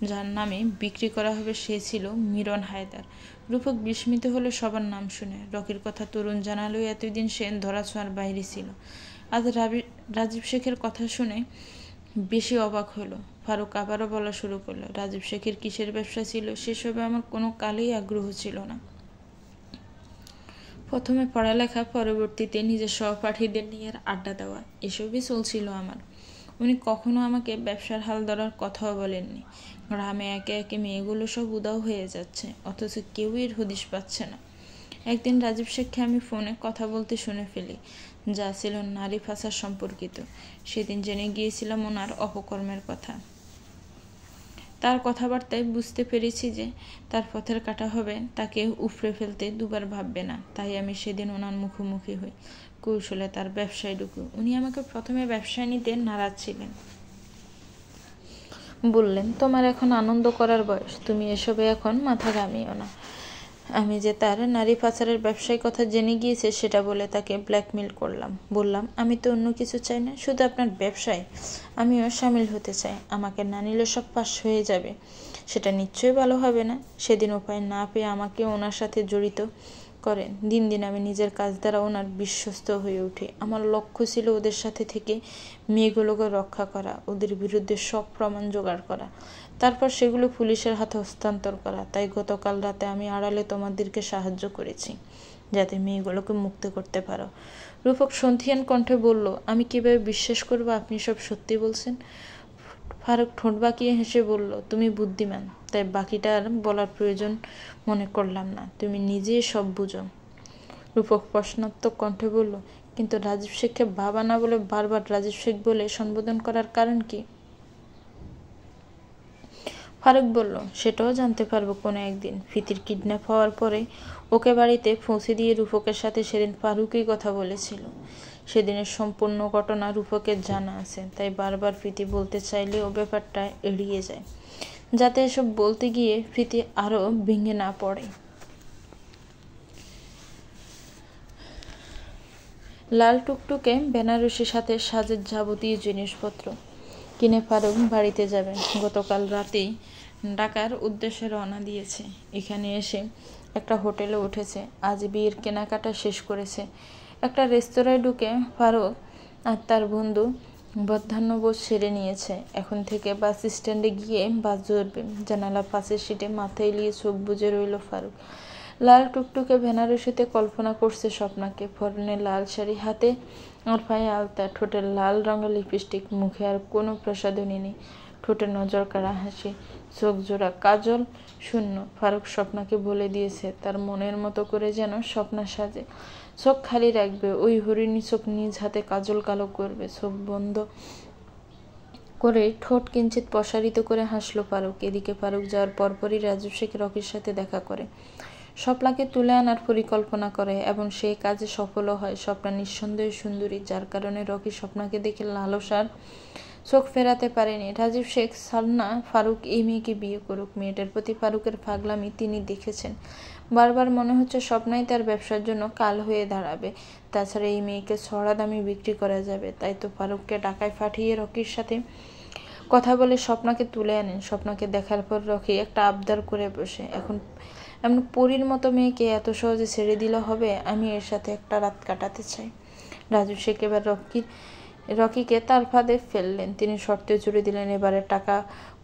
যার নামে বিক্রি করা হবে, সে ছিল মিরন হায়দার। রূপক বিস্মিত হলো সবার নাম শুনে। রকির কথা তরুণ জানালেও এতদিন সে ধরাছোঁয়ার বাইরে ছিল। আজ রাজীব শেখের কথা শুনে বেশি অবাক হলো। ফারুক আবারও বলা শুরু করলো, রাজীব শেখের কিসের ব্যবসা ছিল সেসবে আমার কোনো কালেই আগ্রহ ছিল না। প্রথমে পড়ালেখা, পরবর্তীতে নিজের সহপাঠীদের নিয়ে আড্ডা দেওয়া, এসবই চলছিল আমার। উনি কখনো আমাকে ব্যবসার হাল ধরার কথাও বলেননি। গ্রামে একে একে মেয়েগুলো সব উদাও হয়ে যাচ্ছে, অথচ কেউই এর হদিশ পাচ্ছে না। একদিন রাজীব শেখকে আমি ফোনে কথা বলতে শুনে ফেলি, যা ছিল নারী পাচার সম্পর্কিত। সেদিন জেনে গিয়েছিলাম ওনার অপকর্মের কথা। তার কথাবার্তায় বুঝতে পেরেছি যে তার পথের কাটা হবে, তাকে উপড়ে ফেলতে দুবার ভাববে না। তাই আমি সেদিন ওনার মুখোমুখি হই, কৌশলে তার ব্যবসায় ঢুকি। উনি আমাকে প্রথমে ব্যবসায় নিতে নারাজ ছিলেন। বললেন, তোমার এখন আনন্দ করার বয়স, তুমি এসবে এখন মাথা ঘামিও না। আমি যে তার নারী পাচারের ব্যবসায় কথা জেনে গিয়েছে সেটা বলে তাকে ব্ল্যাকমেল করলাম। বললাম, আমি তো অন্য কিছু চাই না, শুধু আপনার ব্যবসায় আমিও সামিল হতে চাই। আমাকে না নিলে সব পাশ হয়ে যাবে, সেটা নিশ্চয়ই ভালো হবে না। সেদিন উপায় না পেয়ে আমাকে ওনার সাথে জড়িত করেন। দিন দিন আমি নিজের কাজ দ্বারা ওনার বিশ্বস্ত হয়ে উঠি। আমার লক্ষ্য ছিল ওদের সাথে থেকে মেয়েগুলোকে রক্ষা করা, ওদের বিরুদ্ধে সব প্রমাণ জোগাড় করা, তারপর সেগুলো পুলিশের হাতে হস্তান্তর করা। তাই গতকাল রাতে আমি আড়ালে তোমাদেরকে সাহায্য করেছি, যাতে মেয়েগুলোকে মুক্ত করতে পারো। রূপক সন্ধিয়ান কণ্ঠে বলল, আমি কিভাবে বিশ্বাস করবো আপনি সব সত্যি বলছেন? ফারুক ঠোঁট বাঁকিয়ে হেসে বলল, তুমি বুদ্ধিমান, তাই বাকিটা আর বলার প্রয়োজন মনে করলাম না। তুমি নিজেই সব বুঝো। রূপক প্রশ্নাত্মক কণ্ঠে বলল, কিন্তু রাজীব শেখকে বাবা না বলে বারবার রাজীব শেখ বলে সম্বোধন করার কারণ কি? ফারুক বলল, সেটাও জানতে পারবো কোনো একদিন। ফিতির কিডন্যাপ হওয়ার পরে ওকে বাড়িতে পৌঁছে দিয়ে রূপকের সাথে সেদিন ফারুকই কথা বলেছিল। সেদিনের সম্পূর্ণ ঘটনা রূপকের জানা আছে, তাই বারবার ফিতি বলতে চাইলে ও ব্যাপারটা এড়িয়ে যায়, যাতে এসব বলতে গিয়ে ফিতি আরও ভেঙে না পড়ে। লাল টুকটুকে বেনারসি সাথে সাজের যাবতীয় জিনিসপত্র কিনে ফারুক বাড়িতে যাবেন। গতকাল রাতেই ঢাকার উদ্দেশ্যে রওনা দিয়েছে। এখানে এসে একটা হোটেলে উঠেছে। আজ বিয়ের কেনাকাটা শেষ করেছে। একটা রেস্তোরাঁয় ঢুকে ফারুক আর তার বন্ধু মধ্যাহ্নভোজ সেরে নিয়েছে। এখন থেকে বাস স্ট্যান্ডে গিয়ে বাস ধরবে। জানালা পাশের সিটে মাথা এলিয়ে চোখ বুজে রইল ফারুক। লাল টুকটুকে বেনারসিতে কল্পনা করছে স্বপ্নাকে, পরনে লাল শাড়ি, হাতে আর পায়ে আলতা, ঠোঁটে লাল রঙের লিপস্টিক, মুখে আর কোনো প্রসাধনী নেই, ঠোঁটে নজর কাড়া হাসি, চোখ জোড়া কাজল শূন্য। ফারুক স্বপ্নাকে বলে দিয়েছে তার মনের মতো করে যেন স্বপ্না সাজে, চোখ খালি রাখবে, ওই হরিণী চোখ নিজ হাতে কাজল কালো করবে। চোখ বন্ধ করে ঠোঁট কিঞ্চিত প্রসারিত করে হাসলো ফারুক। এদিকে ফারুক যাওয়ার পরপরই রাজীব শেখ রকির সাথে দেখা করে, স্বপ্নাকে তুলে আনার পরিকল্পনা করে এবং সেই কাজে সফলও হয়। স্বপ্না নিঃসন্দেহে সুন্দরী, যার কারণে রকি স্বপ্নাকে দেখে লালসার চোখ ফেরাতে পারেনি। রাজীব শেখ চান না ফারুক এই মেয়েকে বিয়ে করুক। মেয়েটার প্রতি ফারুকের পাগলামি তিনি দেখেছেন। বারবার মনে হচ্ছে স্বপ্নাই তার ব্যবসার জন্য কাল হয়ে দাঁড়াবে। তাছাড়া এই মেয়েকে ছড়া দামে বিক্রি করা যাবে। তাই তো ফারুককে ঢাকায় পাঠিয়ে রকির সাথে কথা বলে স্বপ্নাকে তুলে আনেন। স্বপ্নাকে দেখার পর রকি একটা আবদার করে বসে, এখন এমন পরীর মতো মেয়েকে এত সহজে ছেড়ে দিলে হবে? আমি এর সাথে একটা রাত কাটাতে চাই। রাজীব শেখ এবার রকির রকিকে তার ফাঁদে ফেললেন। তিনি শর্তে জুড়ে দিলেন, এবারে টাকা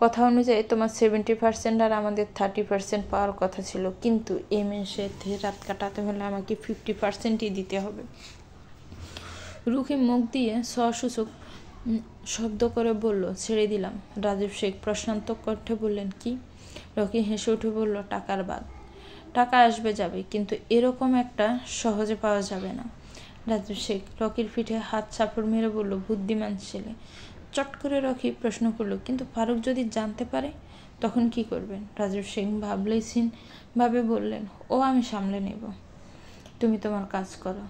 কথা অনুযায়ী তোমার 70% আর আমাদের 30% পাওয়ার কথা ছিল, কিন্তু এই মাসে রাত কাটাতে হলে আমাকে 50%ই দিতে হবে। রুখি মুখ দিয়ে সসূচক শব্দ করে বলল, ছেড়ে দিলাম। রাজীব শেখ প্রশান্ত কণ্ঠে বললেন, কি? রকি হেসে উঠে বলল, টাকার বাদ। টাকা আসবে যাবে, কিন্তু এরকম একটা সহজে পাওয়া যাবে না। রাজীব শেখ রকির পিঠে হাত চাপড় মেরে বলল, বুদ্ধিমান ছেলে। চট করে রকি প্রশ্ন করল, কিন্তু ফারুক যদি জানতে পারে তখন কি করবেন? রাজীব শেখ ভাবলেইছিন ভাবে বললেন, ও আমি সামলে নেব, তুমি তোমার কাজ করো,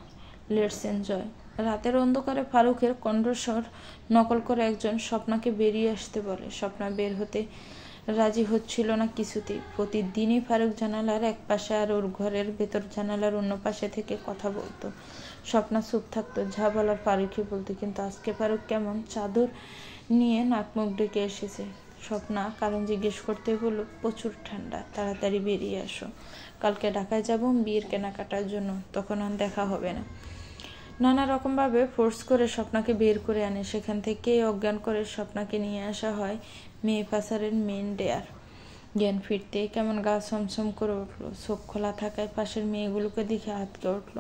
লেটস এনজয়। রাতের অন্ধকারে ফারুকের কণ্ঠস্বর নকল করে একজন স্বপ্নাকে বেরিয়ে আসতে বলে। স্বপ্না বের হতে রাজি হচ্ছিল না কিছুতেই। প্রতিদিনই ফারুক জানালার এক পাশে আর ওর ঘরের ভেতর জানালার অন্য পাশে থেকে কথা বলতো। স্বপ্না চুপ থাকতো, যা বলার ফারুকই বলতো, কিন্তু আজকে ফারুক কেমন চাদর নিয়ে নাক মুখ ডেকে এসেছে। স্বপ্না কারণ জিজ্ঞেস করতে বলল, প্রচুর ঠান্ডা, তাড়াতাড়ি বেরিয়ে আসো, কালকে ঢাকায় যাব বিয়ের কেনাকাটার জন্য, তখন আর দেখা হবে না। নানা রকমভাবে ফোর্স করে স্বপ্নাকে বের করে আনে। সেখান থেকে অজ্ঞান করে স্বপ্নাকে নিয়ে আসা হয় মেয়ে পাচারের মেন ডেয়ার। জ্ঞান ফিরতে কেমন গা ছমছম করে উঠল। চোখ খোলা থাকায় পাশের মেয়েগুলোকে দেখে আটকে উঠল।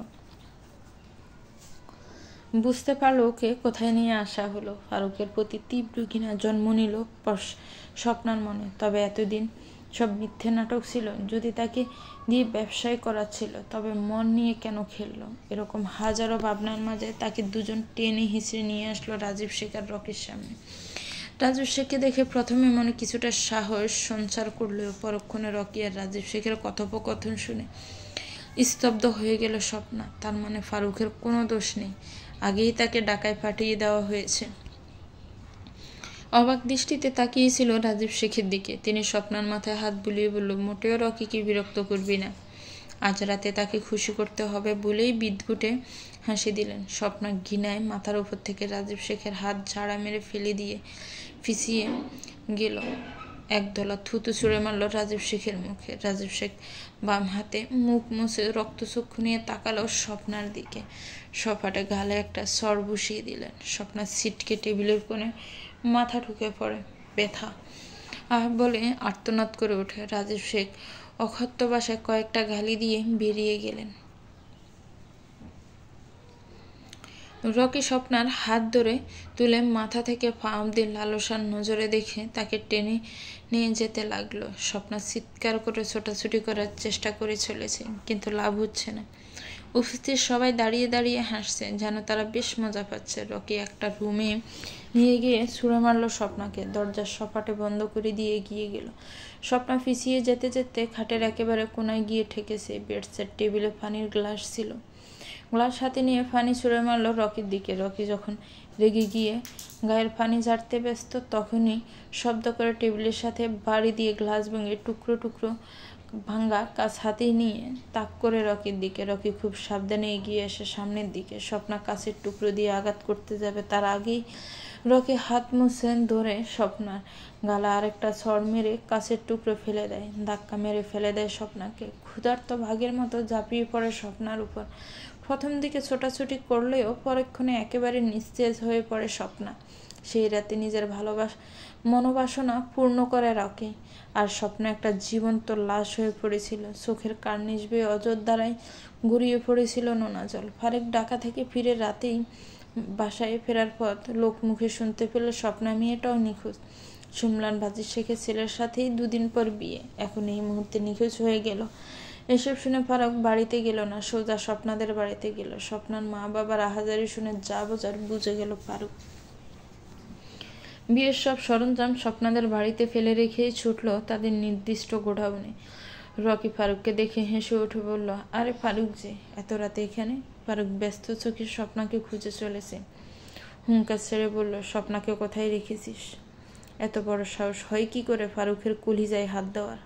বুঝতে পারল ওকে কোথায় নিয়ে আসা হলো। ফারুকের প্রতি তীব্র ঘৃণা জন্ম নিল স্বপ্নার মনে। তবে এতদিন সব মিথ্যে নাটক ছিল। যদি তাকে দিয়ে ব্যবসায় করাচ্ছিল, তবে মন নিয়ে কেন খেললো? এরকম হাজারো ভাবনার মাঝে তাকে দুজন টেনে হিঁচড়ে নিয়ে আসলো রাজীব শেখ আর রকির সামনে। রাজীব শেখকে দেখে প্রথমে মনে কিছুটা সাহস সঞ্চার করলেও পরক্ষণে রকি আর রাজীব শেখের কথোপকথন শুনে স্তব্ধ হয়ে গেল স্বপ্না। তার মানে ফারুকের কোনো দোষ নেই, আগেই তাকে ঢাকায় পাঠিয়ে দেওয়া হয়েছে। অবাক দৃষ্টিতে তাকিয়েছিল রাজীব শেখের দিকে। তিনি স্বপ্নার মাথায় হাত বুলিয়ে বলল, মোটেও রকিকে বিরক্ত করবি না, আজ রাতে তাকে খুশি করতে হবে বলেই বিদঘুটে হাসি দিলেন। স্বপ্না ঘৃণায় মাথার উপর থেকে রাজীব শেখের হাত ঝাড়া মেরে ফেলে দিয়ে ফিসিয়ে গেল। একদলা থুতু ছুঁড়ে মারল রাজীব শেখের মুখে। রাজীব শেখ বাম হাতে মুখ মুছে রক্তচক্ষু নিয়ে তাকালো স্বপ্নার দিকে। সপাটে গালে একটা সর বসিয়ে দিলেন। স্বপ্না ছিটকে টেবিলের কোণে মাথা ঢুকে পড়ে। ব্যথা বলে আর্তনাদ করে ওঠে। রাজীব শেখ অকথ্য ভাষায় কয়েকটা গালি দিয়ে বেরিয়ে গেলেন। রকি স্বপ্নার হাত ধরে তুলে মাথা থেকে পা অব্দি লালসার নজরে দেখে তাকে টেনে নিয়ে যেতে লাগলো। স্বপ্না চিৎকার করে ছোটাছুটি করার চেষ্টা করে চলেছে, কিন্তু লাভ হচ্ছে না। উপস্থিত সবাই দাঁড়িয়ে দাঁড়িয়ে হাসছে, যেন তারা বেশ মজা পাচ্ছে। রকি একটা রুমে নিয়ে গিয়ে ছুঁড়ে মারল স্বপ্নাকে। দরজার সপাটে বন্ধ করে দিয়ে এগিয়ে গেল। স্বপ্না ফিসিয়ে যেতে যেতে খাটের একেবারে কোনায় গিয়ে ঠেকেছে। বেডসের টেবিলে পানির গ্লাস ছিল। গ্লাস হাতে নিয়ে পানি ছুঁড়ে মারল রকির দিকে। রকি যখন রেগে গিয়ে গায়ের পানি ঝাড়তে ব্যস্ত, তখনই শব্দ করে টেবিলের সাথে বাড়ি দিয়ে গ্লাস ভেঙে টুকরো টুকরো ভাঙ্গা কাজ হাতে নিয়ে তাক করে রকির দিকে। রকি খুব সাবধানে এগিয়ে এসে সামনের দিকে। স্বপ্না কাছের টুকরো দিয়ে আঘাত করতে যাবে, তার আগেই রকি হাত মুছে ধরে স্বপ্নার গালা আরেকটা ছড় মেরে কাছের টুকরো ফেলে দেয়। ধাক্কা মেরে ফেলে দেয় স্বপ্নাকে। ক্ষুধার্ত ভাগের মতো ঝাঁপিয়ে পড়ে স্বপ্নার উপর। প্রথম দিকে ছোটাছুটি করলেও পরক্ষণে একেবারে নিস্তেজ হয়ে পড়ে স্বপ্না। সেই রাতে নিজের মনোবাসনা পূর্ণ করে রকি, আর স্বপ্ন একটা জীবন্ত লাশ হয়ে পড়েছিল। চোখের কার্নিশ বেয়ে অযোধ্যারায় গড়িয়ে পড়েছিল নোনা জল। ফারুক ঢাকা থেকে ফিরে রাতেই বাসায় ফেরার পথ লোক মুখে শুনতে পেল স্বপ্না মেয়েটাও নিখোঁজ। সুমলান বাজির শেখের ছেলের সাথেই 2 দিন পর বিয়ে, এখন এই মুহূর্তে নিখোঁজ হয়ে গেল। এসব শুনে ফারুক বাড়িতে গেল না, সোজা স্বপ্নাদের বাড়িতে গেল। স্বপ্নার মা বাবার আহাজারি শুনে যা বোঝার বুঝে গেল ফারুক। বিয়ের সব সরঞ্জাম স্বপ্নাদের বাড়িতে ফেলে রেখেই ছুটল তাদের নির্দিষ্ট গোডাউনে। রকি ফারুককে দেখে হেসে উঠে বলল, আরে ফারুক যে, এত রাতে এখানে? ফারুক ব্যস্ত চোখে স্বপ্নাকে খুঁজে চলেছে। হুঙ্কার ছেড়ে বলল, স্বপ্নাকে কোথায় রেখেছিস? এত বড় সাহস হয় কি করে ফারুকের কলিজায় হাত দেওয়ার?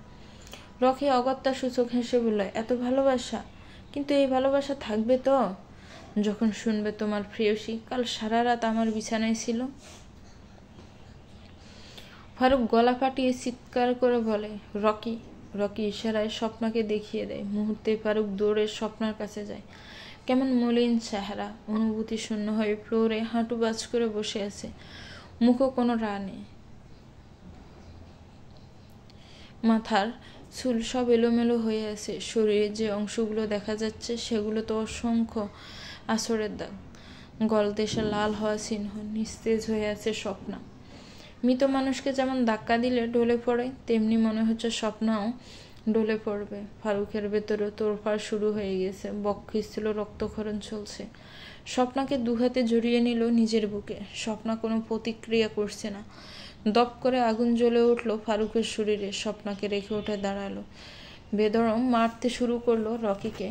রকি অগত্যা সূচক হেসে বলল, এত ভালোবাসা? কিন্তু এই ভালোবাসা থাকবে তো যখন শুনবে তোমার প্রেয়সী কাল সারা রাত আমার বিছানায় ছিল? ফারুক গলা ফাটিয়ে চিৎকার করে বলে, রকি। রকি ইশারায় স্বপ্নাকে দেখিয়ে দেয়। মুহূর্তে ফারুক দৌড়ে স্বপ্নার কাছে যায়। কেমন মলিন চেহারা, অনুভূতি শূন্য হয়ে ফ্লোরে হাঁটু বাজ করে বসে আছে, মুখও কোনো রা নেই। মাথার চুল সব এলোমেলো হয়ে আছে, শরীরের যে অংশগুলো দেখা যাচ্ছে সেগুলো তো অসংখ্য আছড়ের দাগ, গলদেশে লাল হওয়া চিহ্ন। নিস্তেজ হয়ে আছে স্বপ্না। মৃত মানুষকে যেমন ধাক্কা দিলে ডলে পড়ে, তেমনি মনে হচ্ছে স্বপ্নাও ডলে পড়বে। ফারুকের ভেতরে তোড়ফাড় শুরু হয়ে গেছে, বক্ষস্থল রক্তক্ষরণ চলছে। স্বপ্নাকে দুহাতে জড়িয়ে নিল নিজের বুকে। স্বপ্না কোনো প্রতিক্রিয়া করছে না। দপ করে আগুন জ্বলে উঠল ফারুকের শরীরে। স্বপ্নাকে রেখে উঠে দাঁড়ালো, বেদরম মারতে শুরু করলো রকিকে।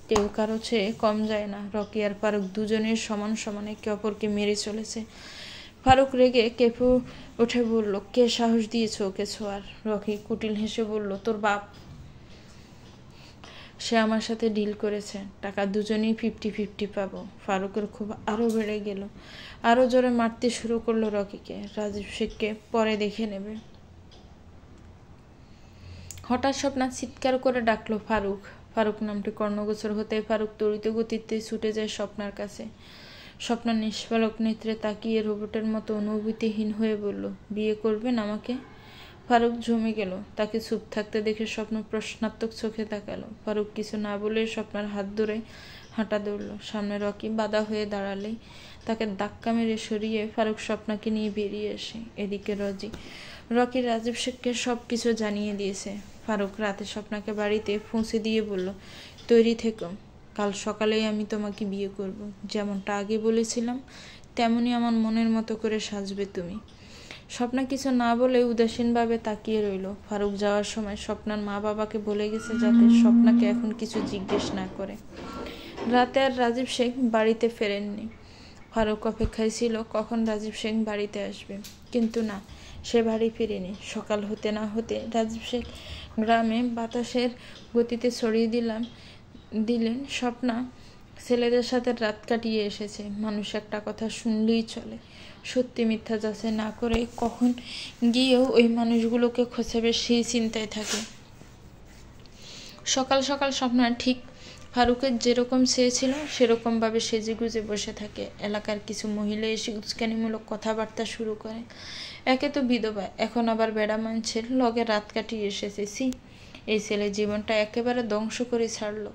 কেউ কারো চেয়ে কম যায় না। রকি আর ফারুক দুজনের সমান সমান একে অপরকে মেরে চলেছে। ফারুক রেগে কেঁপে উঠে বলল, কে সাহস দিয়েছে ওকে ছোঁয়ার? রকি কুটিল হেসে বলল, তোর বাপ। সে আমার সাথে ডিল করেছে, টাকা দুজনেই 50-50 পাবো। ফারুকের খুব আরো বেড়ে গেল, আরো জোরে মারতে শুরু করলো রকিকে। রাজীব শেখকে পরে দেখে নেবে। হঠাৎ স্বপ্না চিৎকার করে ডাকলো, ফারুক। ফারুক নামটি কর্ণগোচর হতে ফারুক তড়িৎ গতিতে ছুটে যায় স্বপ্নার কাছে। স্বপ্না নিষ্পালক নেত্রে তাকিয়ে রোবটের মতো অনুভূতিহীন হয়ে বলল, বিয়ে করবেন আমাকে? ফারুক জমে গেল। তাকে চুপ থাকতে দেখে স্বপ্ন প্রশ্নাত্মক চোখে তাকালো। ফারুক কিছু না বলে স্বপ্নার হাত ধরে হাঁটা ধরল। সামনে রকি বাধা হয়ে দাঁড়ালেই তাকে ধাক্কা মেরে সরিয়ে ফারুক স্বপ্নাকে নিয়ে বেরিয়ে আসে। এদিকে রকি রাজীব শেখকে সব কিছু জানিয়ে দিয়েছে। ফারুক রাতে স্বপ্নাকে বাড়িতে পৌঁছে দিয়ে বলল, তৈরি থেকো, কাল সকালেই আমি তোমাকে বিয়ে করব। যেমনটা আগে বলেছিলাম তেমনি আমার মনের মতো করে সাজবে তুমি। স্বপ্না কিছু না বলে উদাসীনভাবে তাকিয়ে রইল। ফারুক যাওয়ার সময় স্বপ্নার মা বাবাকে বলে গেছে যাতে স্বপ্নাকে এখন কিছু জিজ্ঞেস না করে। রাতে আর রাজীব শেখ বাড়িতে ফেরেননি। ফারুক অপেক্ষায় ছিল কখন রাজীব শেখ বাড়িতে আসবে, কিন্তু না, সে বাড়ি ফিরেনি। সকাল হতে না হতে রাজীব শেখ গ্রামে বাতাসের গতিতে ছড়িয়ে দিলেন স্বপ্না ছেলেদের সাথে রাত কাটিয়ে এসেছে। মানুষ একটা কথা শুনলেই চলে, সত্যি মিথ্যা যাচাই না করে কখন গিয়েও ওই মানুষগুলোকে খোঁচাবে সেই চিন্তায় থাকে। সকাল সকাল স্বপ্না ঠিক ফারুকের যেরকম চেয়েছিল সেরকমভাবে সেজেগুজে বসে থাকে। এলাকার কিছু মহিলা এসে উস্কানিমূলক কথাবার্তা শুরু করে। একে তো বিধবা, এখন আবার বেড়া মানুষের লগে রাত কাটিয়ে এসেছে। এই ছেলে জীবনটা একেবারে ধ্বংস করে ছাড়লো।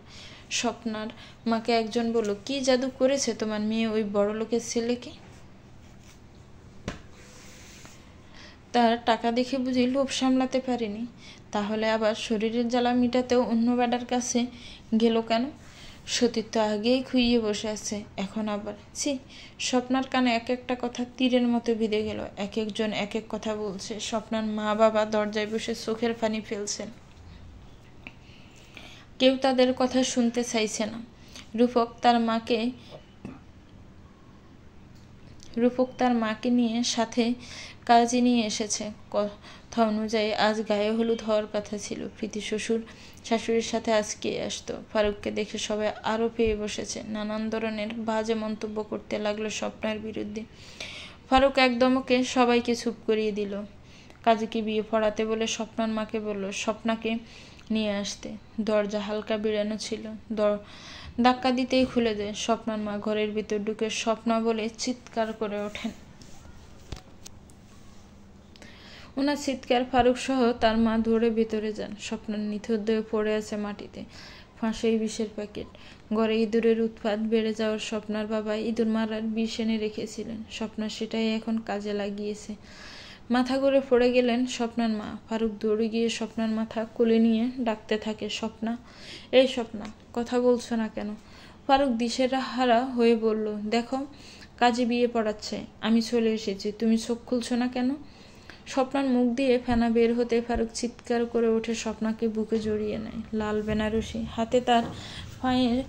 স্বপ্নার মাকে একজন বলল, কি জাদু করেছে তোমার মেয়ে ওই বড় লোকের ছেলেকে? তার টাকা দেখে বুঝি লোভ সামলাতে পারেনি, তাহলে আবার শরীরের জ্বালা মিটাতেও অন্য বেডার কাছে গেল কেন? সতীত্ব আগেই খুইয়ে বসে আছে, এখন আবার স্বপ্নার কানে এক একটা কথা তীরের মতো বিঁধে গেল। এক একজন এক এক কথা বলছে। স্বপ্নার মা বাবা দরজায় বসে চোখের পানি ফেলছেন। কেউ তাদের কথা শুনতে চাইছে না। রূপক তার মাকে নিয়ে সাথে কাজে নিয়ে এসেছে। কথা অনুযায়ী আজ গায়ে হলুদ হওয়ার কথা ছিল। প্রীতি শাশুড়ির সাথে আজকে আসতো। ফারুককে দেখে সবাই আরো পেয়ে বসেছে। নানান ধরনের বাজে মন্তব্য করতে লাগলো স্বপ্নার বিরুদ্ধে। ফারুক একদমকে সবাইকে চুপ করিয়ে দিল। কাজীকে বিয়ে পড়াতে বলে স্বপ্নার মাকে বলল স্বপ্নাকে নিয়ে আসতে। দরজা হালকা বিড়ানো ছিল, ধাক্কা দিতেই খুলে যায়। স্বপ্নার মা ঘরের ভিতর ঢুকে স্বপ্না বলে চিৎকার করে ওঠেন। ওনার চিৎকার ফারুক সহ তার মা ধরে ভিতরে যান। স্বপ্নার নিথর দেহে পড়ে আছে মাটিতে ফাঁসেই বিষের প্যাকেট। ঘরে ইঁদুরের উৎপাত বেড়ে যাওয়ার স্বপ্নার বাবা ইঁদুর মারার বিষ এনে রেখেছিলেন। স্বপ্না সেটাই এখন কাজে লাগিয়েছে। মাথা ঘুরে পড়ে গেলেন স্বপ্নার মা। ফারুক দৌড়ে গিয়ে স্বপ্নার মাথা কোলে নিয়ে ডাকতে থাকে, স্বপ্না, এই স্বপ্না, কথা বলছো না কেন? ফারুক দিশেহারা হয়ে বলল, দেখো, কাজী বিয়ে পড়াচ্ছে, আমি চলে এসেছি, তুমি চোখ খুলছো না কেন? স্বপ্নার মুখ দিয়ে ফেনা বের হতে ফারুক চিৎকার করে ওঠে, স্বপ্নাকে বুকে জড়িয়ে নেয়। লাল বেনারসি, হাতে তার পায়ের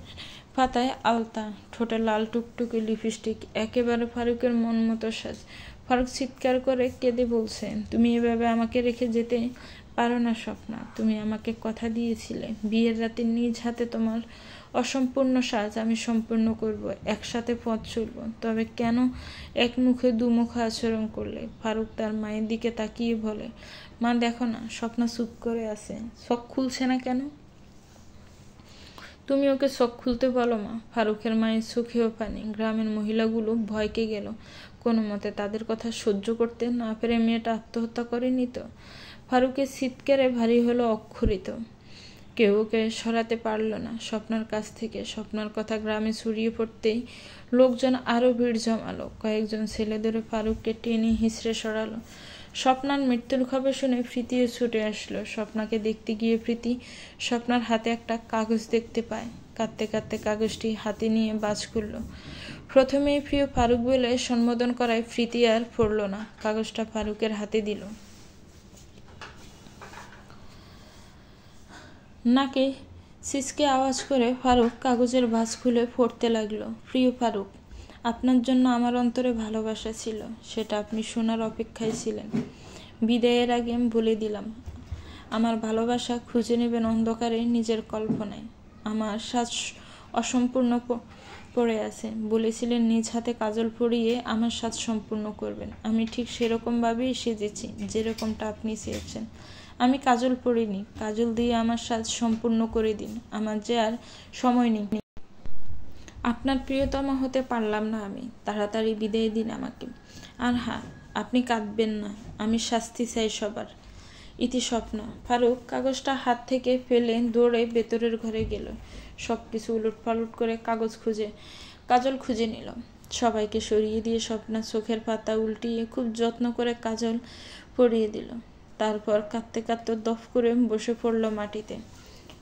পাতায় আলতা, ঠোঁটে লাল টুকটুকে লিপস্টিক, একেবারে ফারুকের মন মতো সাজ। ফারুক চিৎকার করে কেঁদে বলছে, তুমি এভাবে আমাকে রেখে যেতে পারো না স্বপ্না। তুমি আমাকে কথা দিয়েছিলে বিয়ের রাতে নিজ হাতে তোমার অসম্পূর্ণ সাজ আমি সম্পূর্ণ করব, একসাথে পথ চলব। তবে কেন এক মুখে দুমুখ আচরণ করলে? ফারুক তার মায়ের দিকে তাকিয়ে বলে, মা দেখো না, স্বপ্না চুপ করে আছে, চোখ খুলছে না কেন? তুমি ওকে চোখ খুলতে বলো মা। ফারুকের মায়ের চোখেও পানি। গ্রামের মহিলাগুলো ভয়কে গেল। কোনো মতে তাদের কথা সহ্য করতে না পেরে মেয়েটা আত্মহত্যা করেনি তো? ফারুকের চিৎকারে ভারী হলো অক্ষরিত। কেউ ওকে সরাতে পারল না স্বপ্নার কাছ থেকে। স্বপ্নার কথা গ্রামে ছড়িয়ে পড়তেই লোকজন আরো ভিড় জমালো। কয়েকজন ছেলে ধরে ফারুককে টেনে হিঁচড়ে সরালো। স্বপ্নার মৃত্যুর খবর শুনে প্রীতিও ছুটে আসলো। স্বপ্নাকে দেখতে গিয়ে প্রীতি স্বপ্নার হাতে একটা কাগজ দেখতে পায়। কাঁদতে কাঁদতে কাগজটি হাতে নিয়ে বাজ করল। প্রথমেই প্রিয় ফারুক বলে সম্বোধন করায় প্রীতি আর পড়ল না। কাগজটা ফারুকের হাতে দিল। নাকে সিসকে আওয়াজ করে ফারুক কাগজের ভাঁজ খুলে পড়তে লাগলো। প্রিয় ফারুক, আপনার জন্য আমার অন্তরে ভালোবাসা ছিল, সেটা আপনি শোনার অপেক্ষায় ছিলেন। বিদায়ের আগে আমি বলে দিলাম, আমার ভালোবাসা খুঁজে নেবেন অন্ধকারে নিজের কল্পনায়। আমার সাজ অসম্পূর্ণ পড়ে আছে। বলেছিলেন নিজ হাতে কাজল পরিয়ে আমার সাজ সম্পূর্ণ করবেন। আমি ঠিক সেরকমভাবেই সেজেছি, যেরকমটা আপনি চেয়েছেন। আমি কাজল পরিনি, কাজল দিয়ে আমার সাজ সম্পূর্ণ করে দিন। আমার যে আর সময় নেই। আপনার প্রিয়তমা হতে পারলাম না আমি। তাড়াতাড়ি বিদায় দিন আমাকে। আর হ্যাঁ, আপনি কাঁদবেন না। আমি শাস্তি চাই সবার। ইতি স্বপ্না। ফারুক কাগজটা হাত থেকে ফেলে দৌড়ে ভেতরের ঘরে গেল। সবকিছু উলটপালট করে কাজল খুঁজে নিল। সবাইকে সরিয়ে দিয়ে স্বপ্না চোখের পাতা উল্টিয়ে খুব যত্ন করে কাজল পরিয়ে দিল। তারপর কাঁদতে কাঁদতে দফ করে বসে পড়ল মাটিতে।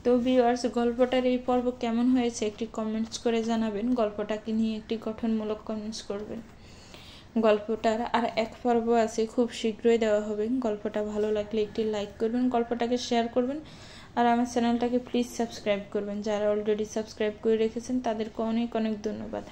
তো ভিউয়ার্স, গল্পটার এই পর্ব কেমন হয়েছে একটি কমেন্টস করে জানাবেন। গল্পটাকে নিয়ে একটি গঠনমূলক কমেন্টস করবেন। গল্পটার আর এক পর্ব আছে, খুব শীঘ্রই দেওয়া হবে। গল্পটা ভালো লাগলে একটি লাইক করবেন, গল্পটাকে শেয়ার করবেন, আর আমার চ্যানেলটাকে প্লিজ সাবস্ক্রাইব করবেন। যারা অলরেডি সাবস্ক্রাইব করে রেখেছেন তাদেরকে অনেক অনেক ধন্যবাদ।